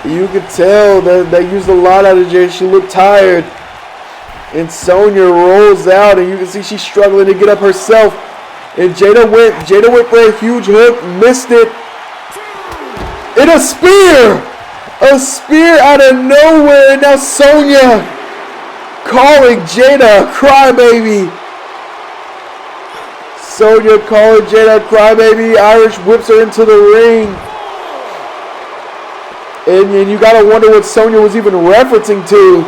S3: You can tell that they used a lot out of Jada. She looked tired. And Sonya rolls out, and you can see she's struggling to get up herself. And Jada went for a huge hook, missed it. And a spear out of nowhere. And now Sonya calling Jada a crybaby. Sonya calling Jada a crybaby. Irish whips her into the ring. And you gotta wonder what Sonya was even referencing to.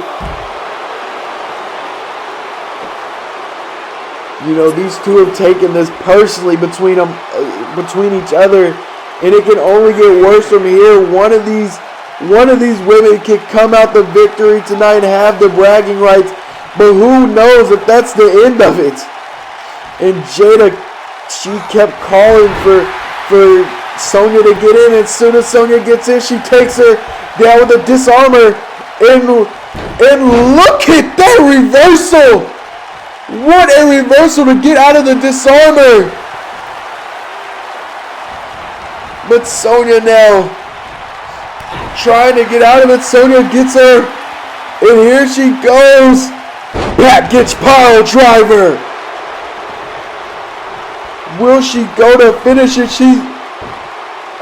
S3: You know, these two have taken this personally between each other, and it can only get worse from here. One of these women can come out the victory tonight and have the bragging rights, but who knows if that's the end of it. And Jada, she kept calling for Sonya to get in. As soon as Sonya gets in, she takes her down with a disarmer. And look at that reversal! What a reversal to get out of the disarmer! But Sonya now trying to get out of it. Sonya gets her. And here she goes. Package pile driver. Will she go to finish it?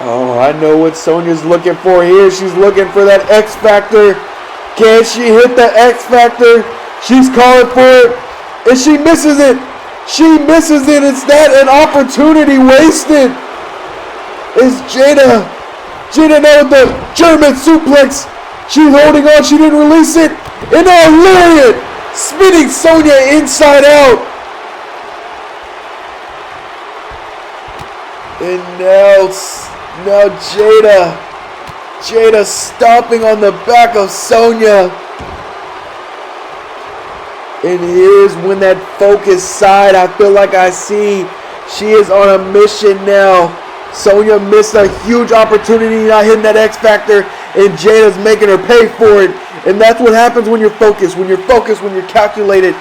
S3: Oh, I know what Sonya's looking for here. She's looking for that X Factor. Can she hit the X Factor? She's calling for it. And she misses it. She misses it. Is that an opportunity wasted? Is Jada now with the German suplex. She's holding on. She didn't release it. And now lariat. Spinning Sonya inside out. And now Jada stomping on the back of Sonya. And here's when that focus side, I feel like I see, she is on a mission now. Sonya missed a huge opportunity not hitting that X Factor, and Jada's making her pay for it. And that's what happens when you're focused. When you're focused, when you're calculated,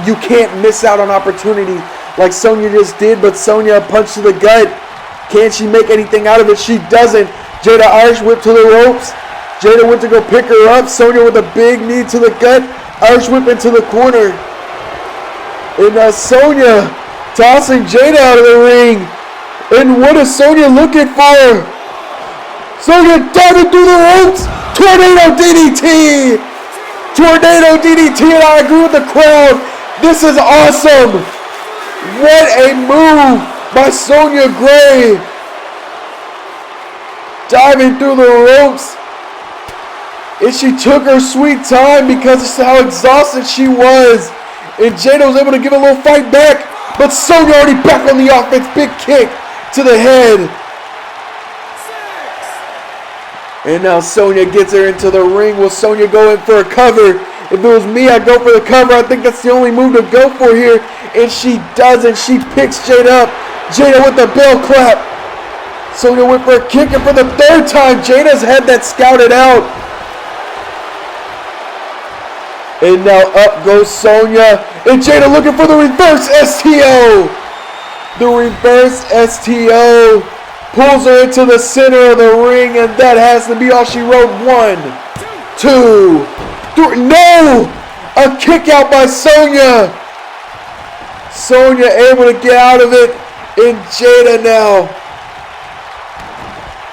S3: you can't miss out on opportunity like Sonya just did. But Sonya, a punch to the gut. Can she make anything out of it? She doesn't. Jada Irish whip to the ropes. Jada went to go pick her up. Sonya with a big knee to the gut. Irish whip into the corner. And now Sonya tossing Jada out of the ring. And what is Sonya looking for? Sonya diving through the ropes. Tornado DDT. Tornado DDT, and I agree with the crowd. This is awesome. What a move by Sonya Gray. Diving through the ropes. And she took her sweet time because of how exhausted she was. And Jada was able to give a little fight back. But Sonya already back on the offense. Big kick to the head. And now Sonya gets her into the ring. Will Sonya go in for a cover? If it was me, I'd go for the cover. I think that's the only move to go for here. And she doesn't. She picks Jada up. Jada with the bell clap. Sonya went for a kick, and for the third time, Jada's had that scouted out. And now up goes Sonya. And Jada looking for the reverse STO. The reverse STO pulls her into the center of the ring, and that has to be all she wrote. 1, 2, 3. No! A kick out by Sonya. Sonya able to get out of it. And Jada now.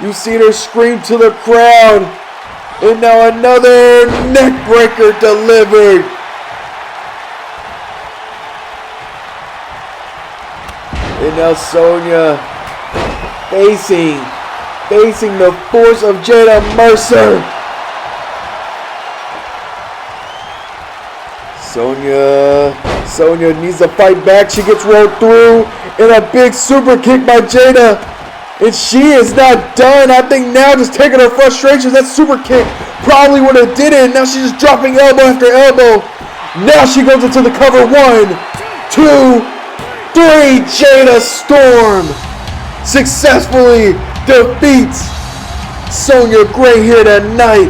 S3: You see her scream to the crowd. And now another neck breaker delivered. And now Sonya facing the force of Jada Mercer. Sonya needs to fight back. She gets rolled through. And a big super kick by Jada. And she is not done. I think now just taking her frustrations, that super kick probably would have did it. Now she's just dropping elbow after elbow. Now she goes into the cover. 1, 2, 3. Jada Storm successfully defeats Sonya Gray here tonight.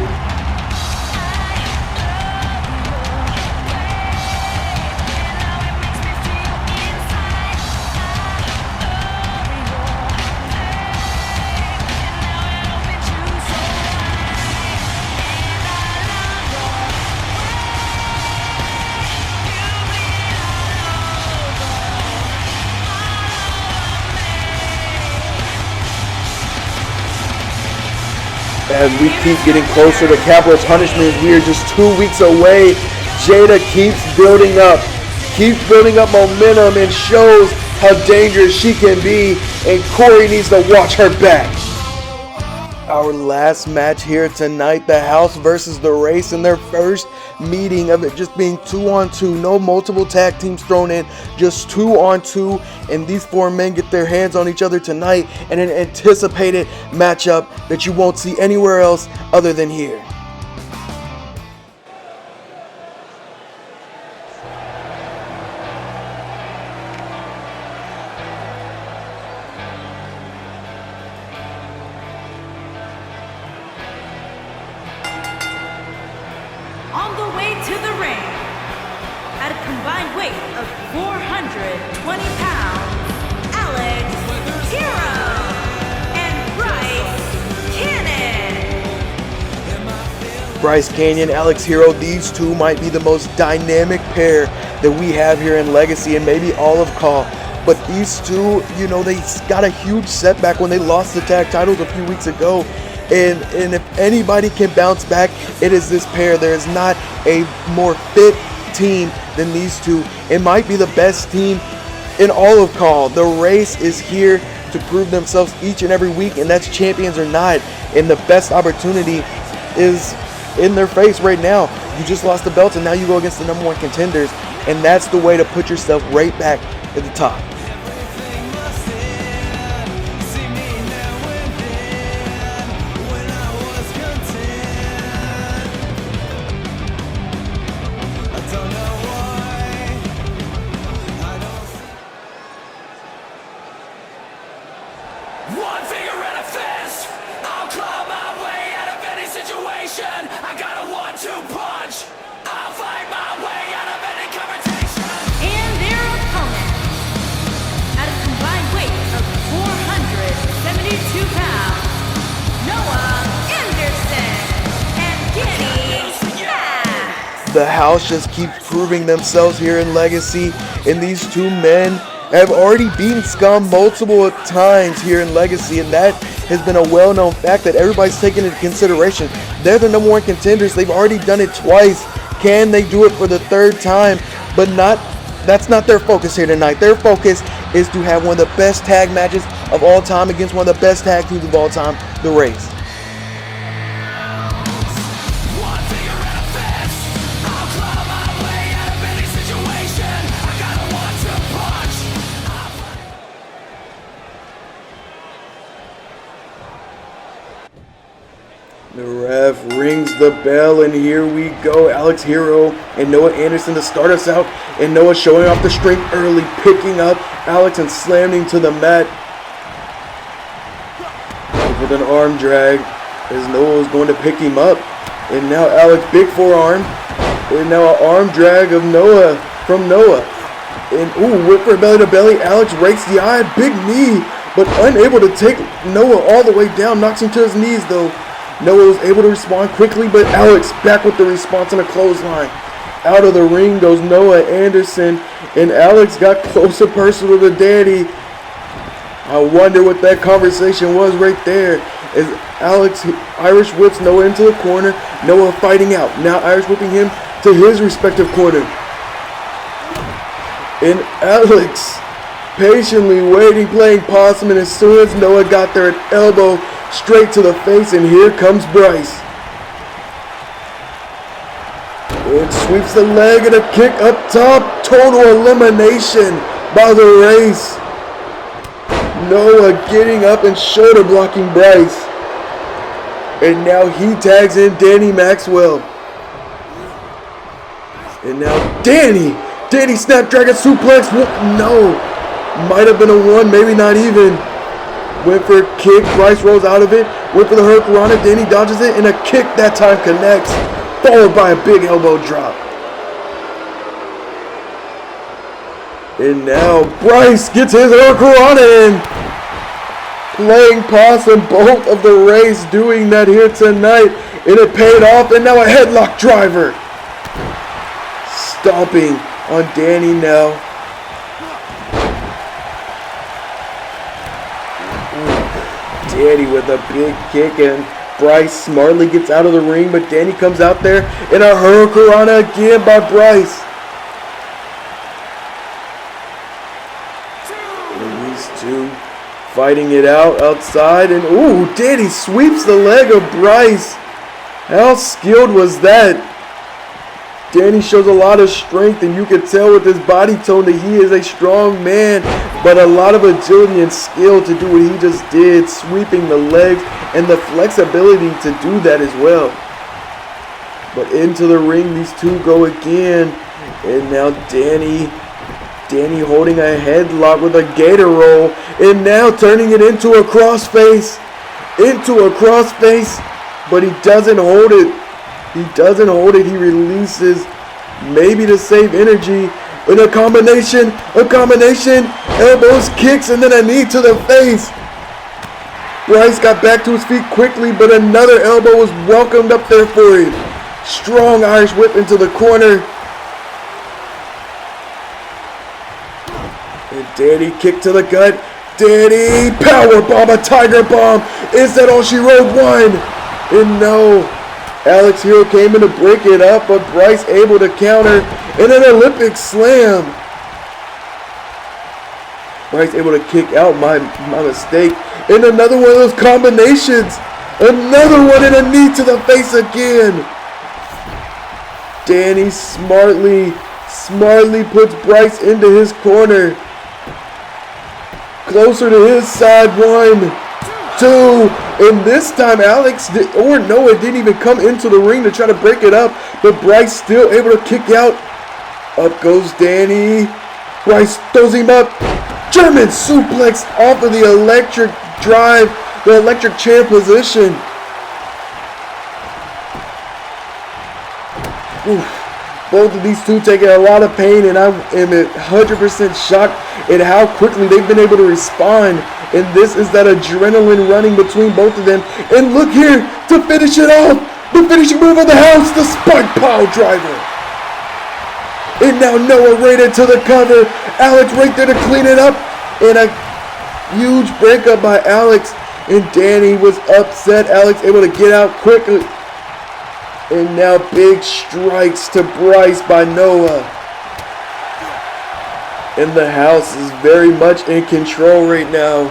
S3: As we keep getting closer to Capital Punishment, we are just 2 weeks away. Jada keeps building up momentum, and shows how dangerous she can be, and Corey needs to watch her back. Our last match here tonight, the House versus the Race in their first meeting of it just being 2-on-2, no multiple tag teams thrown in, just 2-on-2, and these four men get their hands on each other tonight in an anticipated matchup that you won't see anywhere else other than here.
S5: On the way to the ring, at a combined weight of 420 pounds, Alex Hero and Bryce Cannon.
S3: Bryce Canyon, Alex Hero, these two might be the most dynamic pair that we have here in Legacy and maybe all of Call. But these two, you know, they got a huge setback when they lost the tag titles a few weeks ago. And if anybody can bounce back, it is this pair. There is not a more fit team than these two. It might be the best team in all of Call. The Race is here to prove themselves each and every week, and that's champions or not. And the best opportunity is in their face right now. You just lost the belts, and now you go against the #1 contenders, and that's the way to put yourself right back at the top.
S8: One finger and a fist. I'll claw my way out of any situation. I got a 1-2 punch. I'll fight my way out of any confrontation.
S5: And their opponent, at a combined weight of 472 pounds, Noah Anderson and Danny Max.
S3: The House just keeps proving themselves here in Legacy, and these two men have already beaten Scum multiple times here in Legacy, and that has been a well-known fact that everybody's taken into consideration. They're the #1 contenders. They've already done it twice. Can they do it for the third time? But that's not their focus here tonight. Their focus is to have one of the best tag matches of all time against one of the best tag teams of all time, the Race.
S8: One finger and a fist. I'll claw my way out of any situation. I got a 1-2 punch.
S3: The ref rings the bell, and here we go. Alex Hero and Noah Anderson to start us out, and Noah showing off the strength early, picking up Alex and slamming to the mat with an arm drag as Noah was going to pick him up. And now Alex, big forearm, and now an arm drag of Noah from Noah. And whip for belly to belly. Alex rakes the eye, big knee, but unable to take Noah all the way down, knocks him to his knees though. Noah was able to respond quickly, but Alex back with the response on a clothesline. Out of the ring goes Noah Anderson, and Alex got close and personal to Danny. I wonder what that conversation was right there. As Alex Irish whips Noah into the corner, Noah fighting out. Now Irish whipping him to his respective corner. And Alex patiently waiting, playing possum, and as soon as Noah got there, an elbow straight to the face, and here comes Bryce. And sweeps the leg and a kick up top. Total elimination by the Race. Noah getting up and shoulder blocking Bryce. And now he tags in Danny Maxwell. And now Danny Snapdragon suplex. No. Might have been a one, maybe not even. Went for a kick, Bryce rolls out of it. Went for the Hurricanrana, Danny dodges it, and a kick that time connects. Followed by a big elbow drop. And now Bryce gets his Hurricanrana in. Playing possum, both of the Race doing that here tonight. And it paid off, and now a headlock driver. Stomping on Danny now. Danny with a big kick, and Bryce smartly gets out of the ring, but Danny comes out there and a Hurricanrana again by Bryce.
S8: 2
S3: These two fighting it out outside, and ooh, Danny sweeps the leg of Bryce. How skilled was that? Danny shows a lot of strength, and you can tell with his body tone that he is a strong man, but a lot of agility and skill to do what he just did, sweeping the legs and the flexibility to do that as well. But into the ring, these two go again, and now Danny holding a headlock with a gator roll, and now turning it into a crossface, but he doesn't hold it. He releases, maybe to save energy, in a combination, elbows, kicks, and then a knee to the face. Bryce got back to his feet quickly, but another elbow was welcomed up there for him. Strong Irish whip into the corner. And Danny kick to the gut. Danny power bomb, a tiger bomb. Is that all she wrote? One. And no. Alex Hero came in to break it up, but Bryce able to counter. And an Olympic slam. Bryce able to kick out, my mistake. And another one of those combinations. Another one and a knee to the face again. Danny smartly puts Bryce into his corner. Closer to his side. 1, 2, and this time Alex or Noah didn't even come into the ring to try to break it up, but Bryce still able to kick out. Up goes Danny. Bryce throws him up. German suplex off of the electric drive, the electric chair position. Oof. Both of these two taking a lot of pain, and I am 100% shocked at how quickly they've been able to respond. And this is that adrenaline running between both of them. And look here to finish it off. The finishing move of the house, the spike pile driver. And now Noah right into the cover. Alex right there to clean it up. And a huge breakup by Alex. And Danny was upset. Alex able to get out quickly. And now big strikes to Bryce by Noah. And the house is very much in control right now.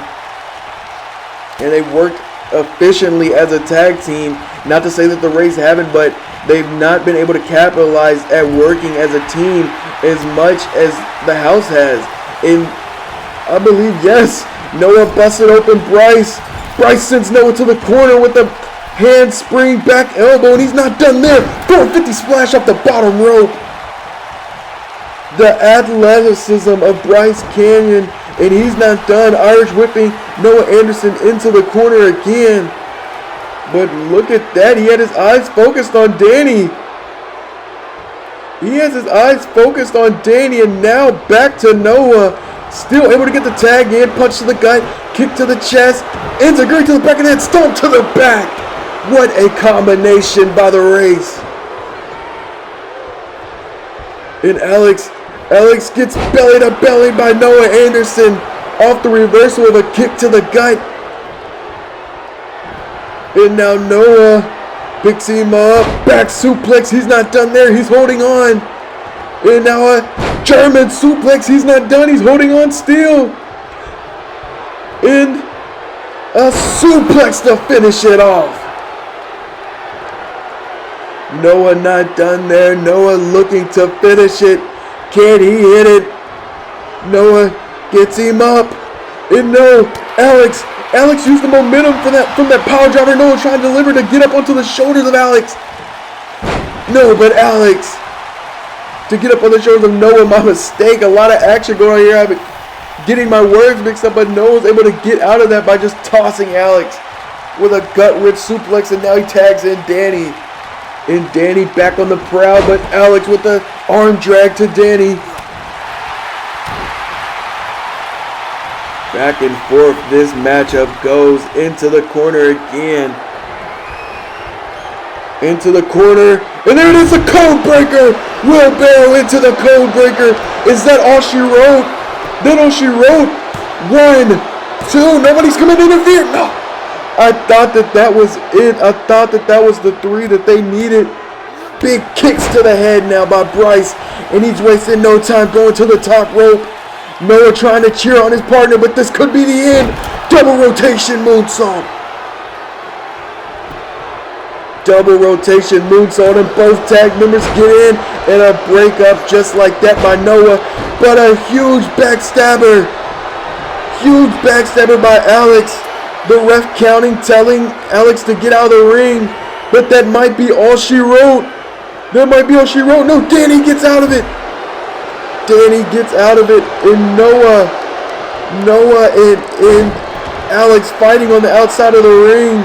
S3: And they worked efficiently as a tag team. Not to say that the Rays haven't, but they've not been able to capitalize at working as a team as much as the house has. And I believe, yes, Noah busted open Bryce. Bryce sends Noah to the corner with a handspring back elbow, and he's not done there. 450 splash off the bottom rope. The athleticism of Bryce Canyon, and he's not done. Irish whipping Noah Anderson into the corner again. But look at that. He had his eyes focused on Danny. And now back to Noah. Still able to get the tag in. Punch to the gut. Kick to the chest. Integrate to the back of the head. Stomp to the back. What a combination by the Rays. And Alex gets belly to belly by Noah Anderson off the reversal of a kick to the gut. And now Noah picks him up. Back suplex. He's not done there. He's holding on. And now a German suplex. He's not done. He's holding on still. And a suplex to finish it off. Noah not done there. Noah looking to finish it. Can he hit it? Noah gets him up. And no, Alex used the momentum from that power driver. Noah trying to deliver to get up onto the shoulders of Alex. No, but Alex to get up on the shoulders of Noah. My mistake. A lot of action going on here. I've been getting my words mixed up, but Noah's able to get out of that by just tossing Alex with a gut-wrench suplex, and now he tags in Danny. And Danny back on the prowl, but Alex with the arm drag to Danny. Back and forth this matchup goes. Into the corner again. Into the corner. And there it is, a code breaker. Wheelbarrow into the code breaker. Is that all she wrote? That all she wrote? 1, 2. Nobody's coming to interfere. No. I thought that was it. I thought that was the 3 that they needed. Big kicks to the head now by Bryce. And he's wasting no time going to the top rope. Noah trying to cheer on his partner, but this could be the end. Double rotation moonsault. Double rotation moonsault, and both tag members get in, and a breakup just like that by Noah. But a huge backstabber. Huge backstabber by Alex. The ref counting, telling Alex to get out of the ring. But that might be all she wrote. That might be all she wrote. No, Danny gets out of it. Danny gets out of it. And Noah and Alex fighting on the outside of the ring.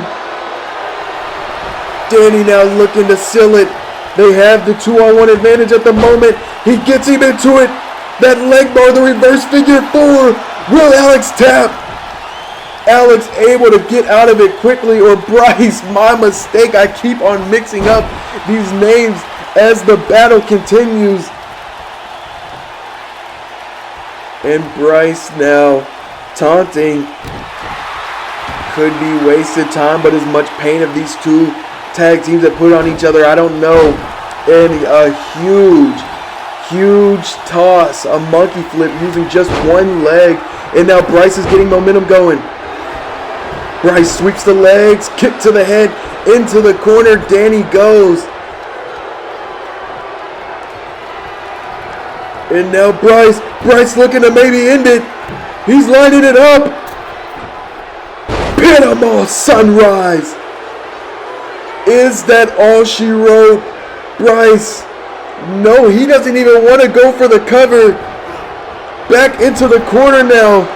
S3: Danny now looking to seal it. They have the 2-on-1 advantage at the moment. He gets him into it. That leg bar, the reverse figure 4. Will Alex tap? Alex able to get out of it quickly, or Bryce, my mistake. I keep on mixing up these names as the battle continues. And Bryce now taunting. Could be wasted time, but as much pain of these two tag teams that put on each other, I don't know. And a huge toss, a monkey flip using just one leg. And now Bryce is getting momentum going. Bryce sweeps the legs, kick to the head, into the corner. Danny goes. And now Bryce looking to maybe end it. He's lining it up. Panama Sunrise. Is that all she wrote? Bryce, no, he doesn't even want to go for the cover. Back into the corner now.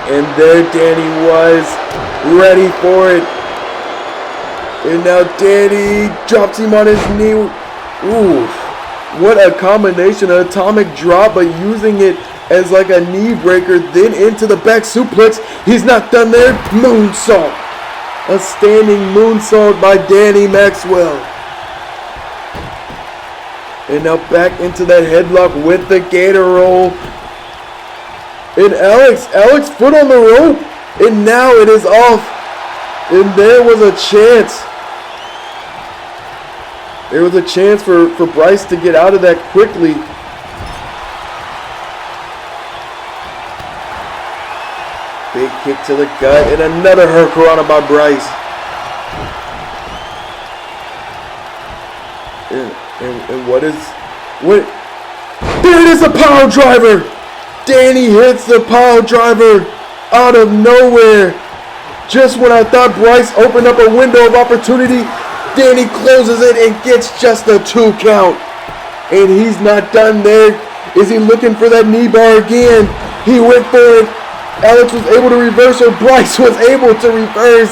S3: And there Danny was, ready for it. And now Danny drops him on his knee. Ooh, what a combination. An atomic drop, but using it as like a knee breaker. Then into the back suplex. He's not done there. Moonsault. A standing moonsault by Danny Maxwell. And now back into that headlock with the gator roll. And Alex foot on the rope. And now it is off. And there was a chance. There was a chance for Bryce to get out of that quickly. Big kick to the gut, and another Hurricanrana by Bryce. And what? There it is, a power driver. Danny hits the power driver out of nowhere. Just when I thought Bryce opened up a window of opportunity, Danny closes it and gets just a 2 count. And he's not done there. Is he looking for that knee bar again? He went for it. Alex was able to reverse, or Bryce was able to reverse.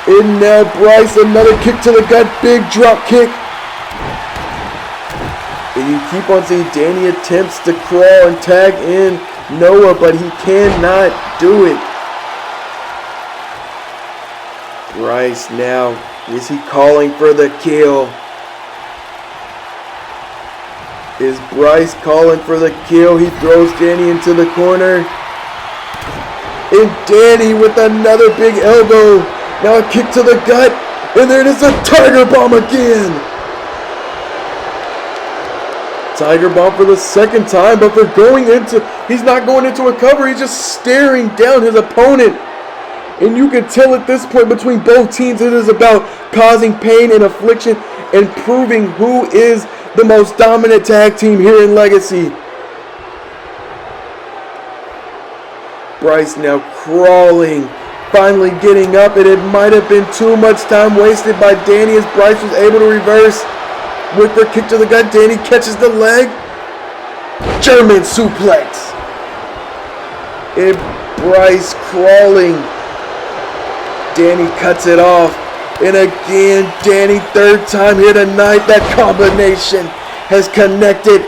S3: And now Bryce, another kick to the gut, big drop kick. And you keep on seeing Danny attempts to crawl and tag in Noah, but he cannot do it. Bryce now, is he calling for the kill? Is Bryce calling for the kill? He throws Danny into the corner. And Danny with another big elbow. Now a kick to the gut. And there it is, a Tiger Bomb again. Tiger Bomb for the second time, but he's not going into a cover. He's just staring down his opponent. And you can tell at this point between both teams, it is about causing pain and affliction and proving who is the most dominant tag team here in Legacy. Bryce now crawling, finally getting up, and it might have been too much time wasted by Danny as Bryce was able to reverse. With the kick to the gut, Danny catches the leg. German suplex. And Bryce crawling. Danny cuts it off. And again, Danny, third time here tonight. That combination has connected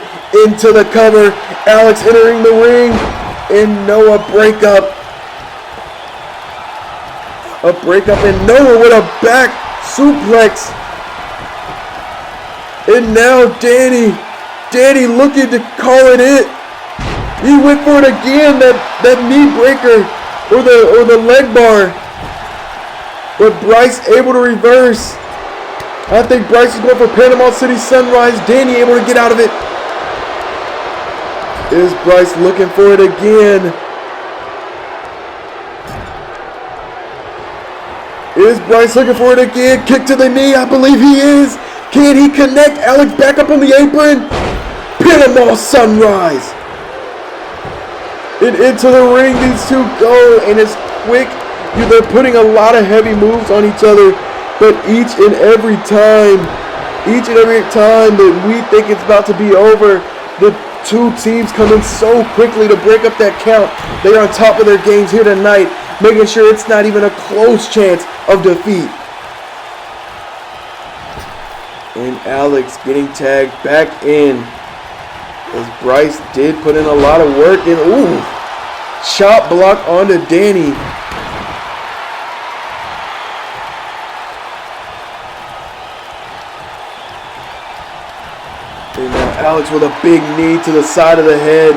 S3: into the cover. Alex entering the ring. And Noah breakup. A breakup, and Noah with a back suplex. And now Danny looking to call it. He went for it again, that knee breaker or the leg bar. But Bryce able to reverse. I think Bryce is going for Panama City Sunrise. Danny able to get out of it. Is Bryce looking for it again? Is Bryce looking for it again? Kick to the knee, I believe he is. Can he connect? Alex back up on the apron. Panama Sunrise. And into the ring these two go, and it's quick. They're putting a lot of heavy moves on each other, but each and every time that we think it's about to be over, the two teams come in so quickly to break up that count. They are on top of their games here tonight, making sure it's not even a close chance of defeat. And Alex getting tagged back in, as Bryce did put in a lot of work. And ooh, chop block onto Danny. And now Alex with a big knee to the side of the head.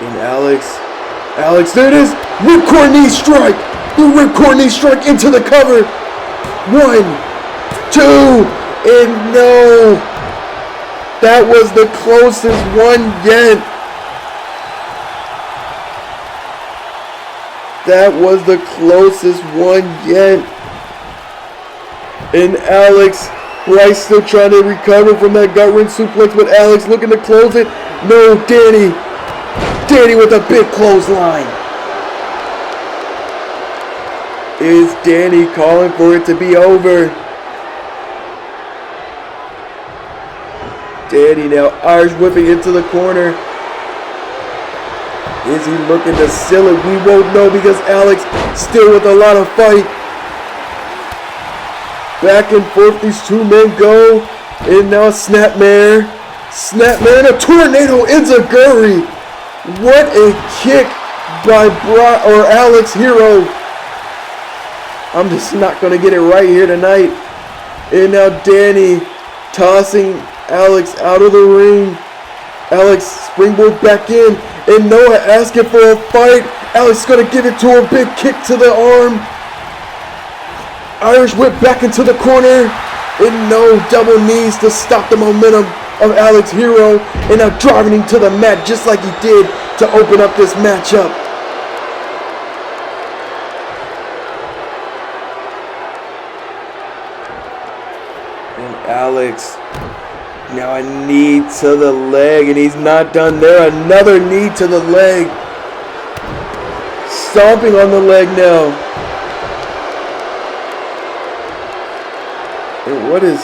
S3: And Alex, there it is. Ripcord knee strike. The ripcord knee strike into the cover. 1, 2, and no. That was the closest one yet. That was the closest one yet. And Bryce still trying to recover from that gut wrench suplex, but Alex looking to close it. No, Danny with a big clothesline. Is Danny calling for it to be over? Danny now Irish whipping into the corner. Is he looking to seal it? We won't know, because Alex still with a lot of fight. Back and forth these two men go. And now Snapmare and a tornado enziguri. What a kick by Alex Hero. I'm just not going to get it right here tonight. And now Danny tossing Alex out of the ring. Alex springboard back in. And Noah asking for a fight. Alex is going to give it to her. Big kick to the arm. Irish whip back into the corner. And no, double knees to stop the momentum of Alex Hero. And now driving him to the mat just like he did to open up this matchup. And Alex, now a knee to the leg, and he's not done there. Another knee to the leg. Stomping on the leg now. And what is,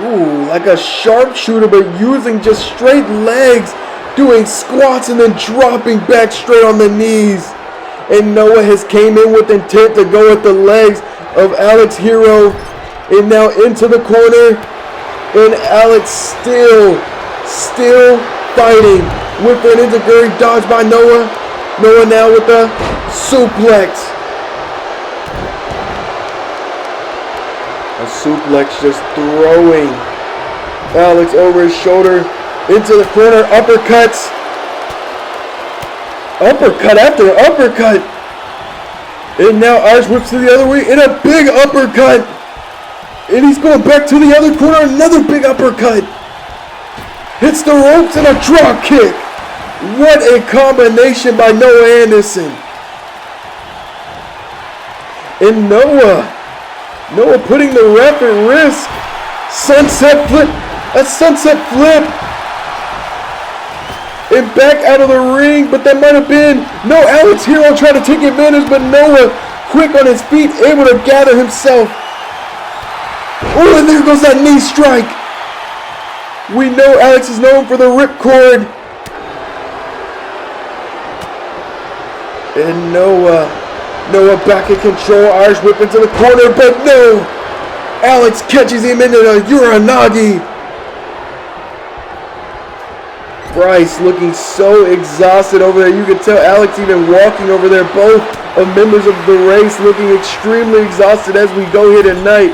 S3: ooh, like a sharpshooter, but using just straight legs, doing squats and then dropping back straight on the knees. And Noah has came in with intent to go at the legs of Alex Hero. And now into the corner. And Alex still fighting with an enziguri dodge by Noah. Noah now with the suplex. A suplex just throwing Alex over his shoulder into the corner. Uppercuts. Uppercut after uppercut. And now Irish whips to the other way. And a big uppercut. And he's going back to the other corner. Another big uppercut. Hits the ropes and a drop kick. What a combination by Noah Anderson. And Noah putting the ref at risk. Sunset flip. A sunset flip. And back out of the ring. But that might have been. No, Alex Hero trying to take advantage. But Noah quick on his feet. Able to gather himself. Oh, and there goes that knee strike. We know Alex is known for the ripcord. And Noah back in control. Irish whip into the corner, but no. Alex catches him into the Uranagi. Bryce looking so exhausted over there. You can tell Alex even walking over there. Both of members of the race looking extremely exhausted as we go here tonight.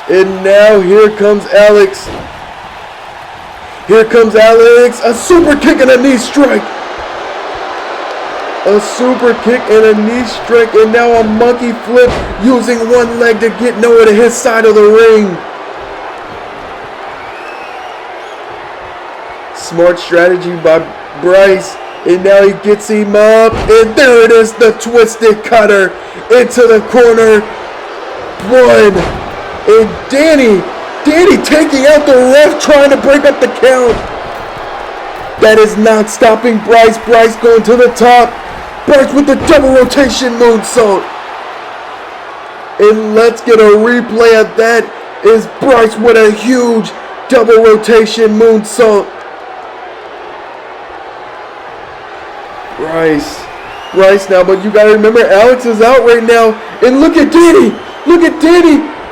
S3: And now here comes Alex. Here comes Alex. A super kick and a knee strike. A super kick and a knee strike. And now a monkey flip using one leg to get Noah to his side of the ring. Smart strategy by Bryce. And now he gets him up. And there it is, the twisted cutter into the corner. One. And Danny taking out the ref, trying to break up the count. That is not stopping Bryce. Bryce going to the top. Bryce with the double rotation moonsault. And let's get a replay of that. Is Bryce with a huge double rotation moonsault. Bryce now, but you gotta remember Alex is out right now. And look at Danny.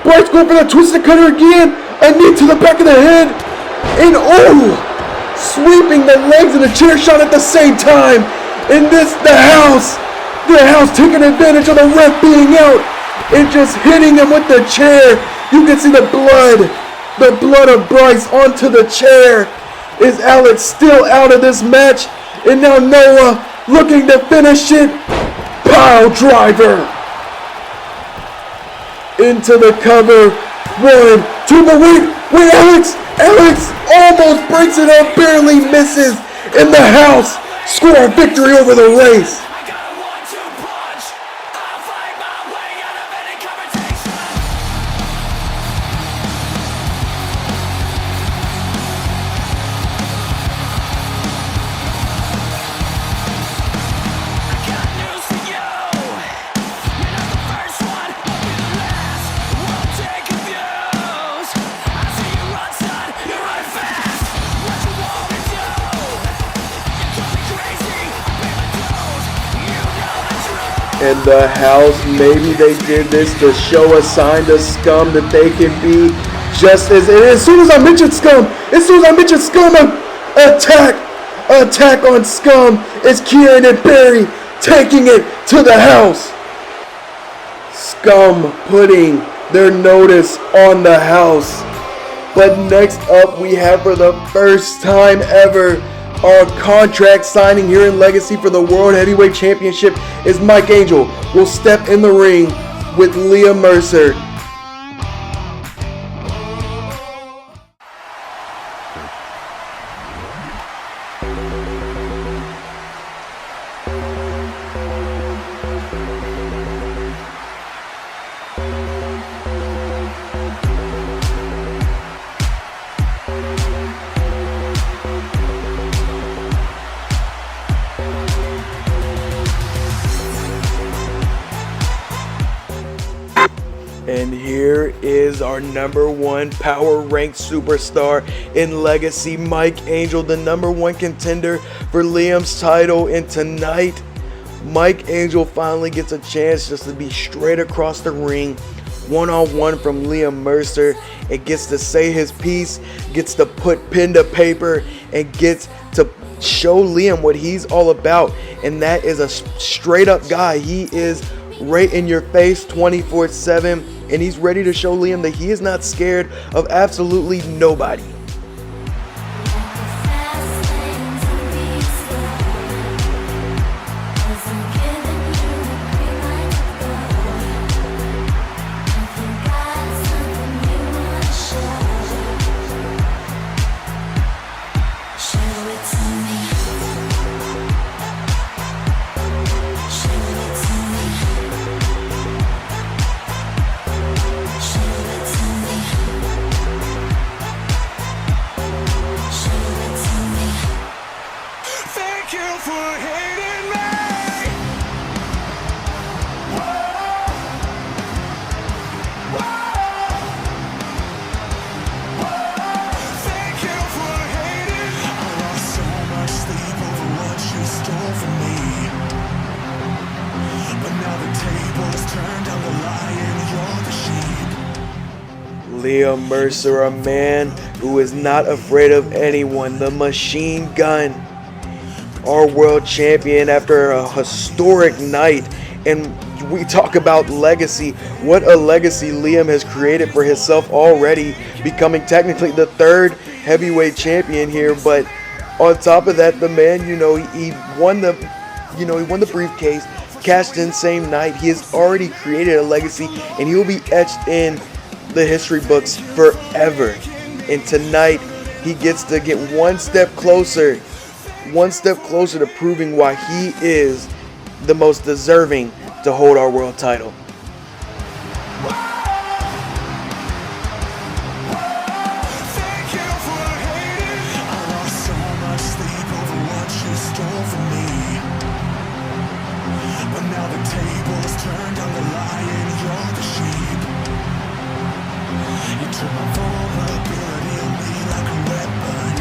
S3: Bryce going for the twisted cutter again. A knee to the back of the head. And sweeping the legs and the chair shot at the same time. And the house taking advantage of the ref being out and just hitting him with the chair. You can see the blood of Bryce onto the chair. Is Alex still out of this match? And now Noah looking to finish it. Pile driver into the cover. 1, 2, but wait, Alex almost breaks it up, barely misses, and the house score a victory over the race.
S8: I got a 1-2 punch. I'll fight my way out of any confrontation. I got news for you. You're not the first one, I'll be the last. Won't take abuse. I see you run, son. You run fast. What you want to do? You call me crazy. I pay my dues. You know the truth.
S3: And the house, maybe they did this to show a sign to Scum that they can be just as soon as I mentioned Scum, attack on Scum is Kieran and Barry taking it to the house. Scum putting their notice on the house. But next up, we have for the first time ever, our contract signing here in Legacy for the World Heavyweight Championship is Mike Angel will step in the ring with Liam Mercer. And here is our #1 power ranked superstar in Legacy, Mike Angel, the #1 contender for Liam's title. And tonight, Mike Angel finally gets a chance just to be straight across the ring, one-on-one from Liam Mercer, and gets to say his piece, gets to put pen to paper, and gets to show Liam what he's all about. And that is a straight up guy. He is right in your face 24/7, and he's ready to show Liam that he is not scared of absolutely nobody.
S8: Thank you for hating me. Thank you for hating. I lost so much sleep over what you stole from me. But now the tables turned, I'm the lion, you're the sheep.
S3: Liam Mercer, a man who is not afraid of anyone, the machine gun, our world champion after a historic night. And we talk about legacy. What a legacy Liam has created for himself already, becoming technically the 3rd heavyweight champion here. But on top of that, the man, he won the briefcase, cashed in same night. He has already created a legacy, and he will be etched in the history books forever. And tonight, he gets to get one step closer to proving why he is the most deserving to hold our world title.
S8: Thank you for hating. I lost so much sleep over what you stole from me. But now the tables turned on the lion, you're the sheep. You took my vulnerability on me like a weapon.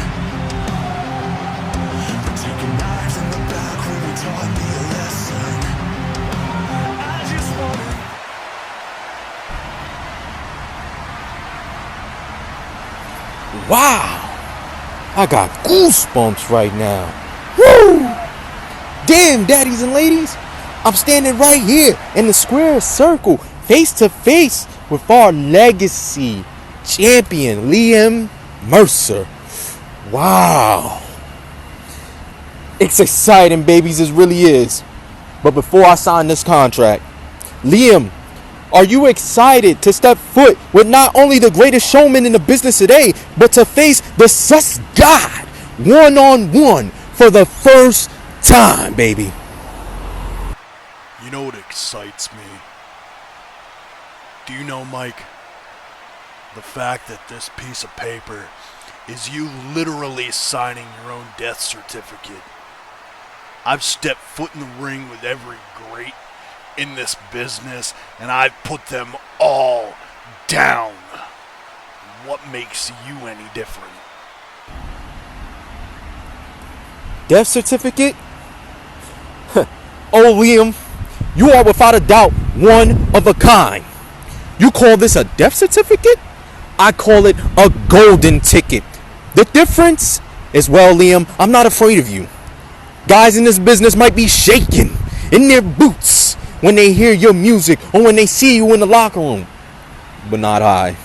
S8: But taking knives in the back really taught me a lesson. I just wanna.
S9: Wow, I got goosebumps right now. Woo! Damn, daddies and ladies, I'm standing right here in the square circle, face to face with our legacy champion, Liam Mercer. Wow. It's exciting, babies, it really is. But before I sign this contract, Liam, are you excited to step foot with not only the greatest showman in the business today, but to face the sus god one-on-one for the first time, baby?
S10: You know what excites me? Do you know, Mike? The fact that this piece of paper is you literally signing your own death certificate. I've stepped foot in the ring with every great in this business, and I've put them all down. What makes you any different?
S9: Death certificate? Oh, Liam, you are without a doubt one of a kind. You call this a death certificate? I call it a golden ticket. The difference is, well, Liam, I'm not afraid of you. Guys in this business might be shaking in their boots when they hear your music or when they see you in the locker room, but not I.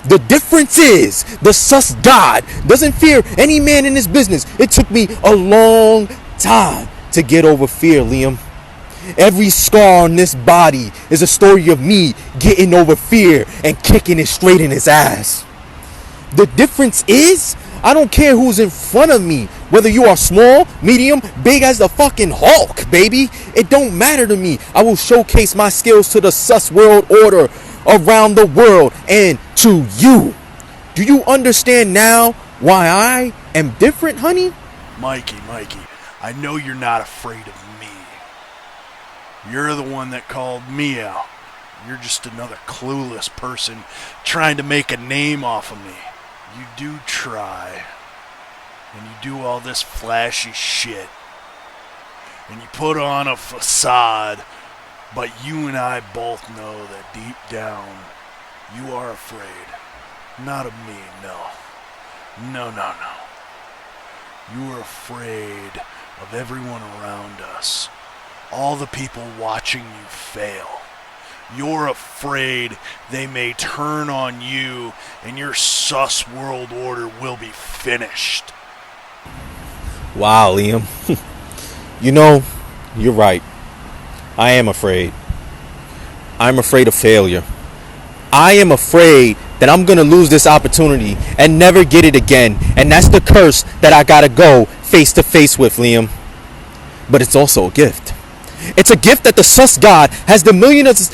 S9: The difference is the sus god doesn't fear any man in this business. It took me a long time to get over fear, Liam. Every scar on this body is a story of me getting over fear and kicking it straight in his ass. The difference is, I don't care who's in front of me, whether you are small, medium, big as the fucking Hulk, baby. It don't matter to me. I will showcase my skills to the sus world order around the world and to you. Do you understand now why I am different, honey?
S10: Mikey, I know you're not afraid of me. You're the one that called me out. You're just another clueless person trying to make a name off of me. You do try. And you do all this flashy shit. And you put on a facade. But you and I both know that deep down, you are afraid. Not of me, no. No. You are afraid of everyone around us. All the people watching you fail. You're afraid they may turn on you and your sus world order will be finished.
S9: Wow, Liam. You know, you're right. I am afraid. I'm afraid of failure. I am afraid that I'm going to lose this opportunity and never get it again. And that's the curse that I got to go face to face with, Liam. But it's also a gift. It's a gift that the sus god has the millions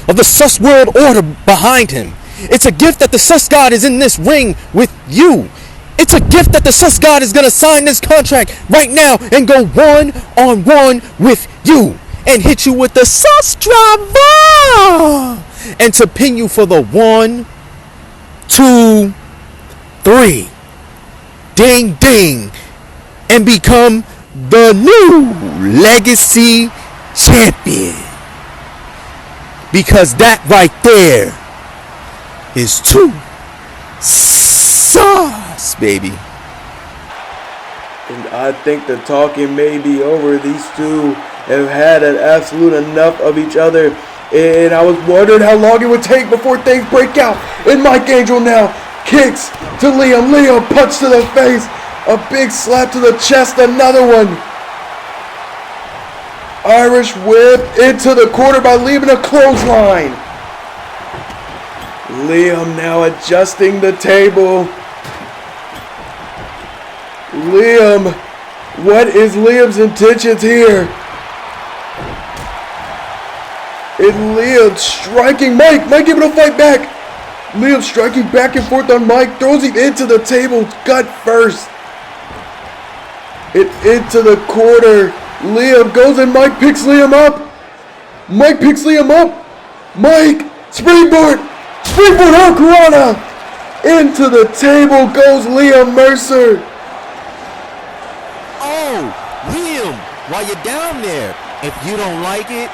S9: of the sus world order behind him. It's a gift that the sus god is in this ring with you. It's a gift that the sus god is going to sign this contract right now and go one-on-one with you and hit you with the sus driver and to pin you for the 1, 2, 3 ding ding and become the new legacy champion, because that right there is too sauce, baby.
S3: And I think the talking may be over. These two have had an absolute enough of each other, and I was wondering how long it would take before things break out. And Mike Angel now kicks to Liam. Liam punch to the face. A big slap to the chest, another one. Irish whip into the corner by Liam in a clothesline. Liam now adjusting the table. Liam, what is Liam's intentions here? And Liam striking Mike. Mike able to fight back. Liam striking back and forth on Mike. Throws him into the table, gut first. And into the corner. Liam goes and Mike picks Liam up. Mike picks Liam up. Mike, springboard. Springboard Hurricanrana. Into the table goes Liam Mercer.
S9: Oh, Liam, while you're down there, if you don't like it,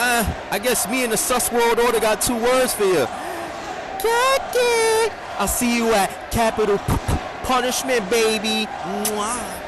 S9: I guess me and the Sus World Order got 2 words for you. I'll see you at Capital Punishment, baby. Mwah.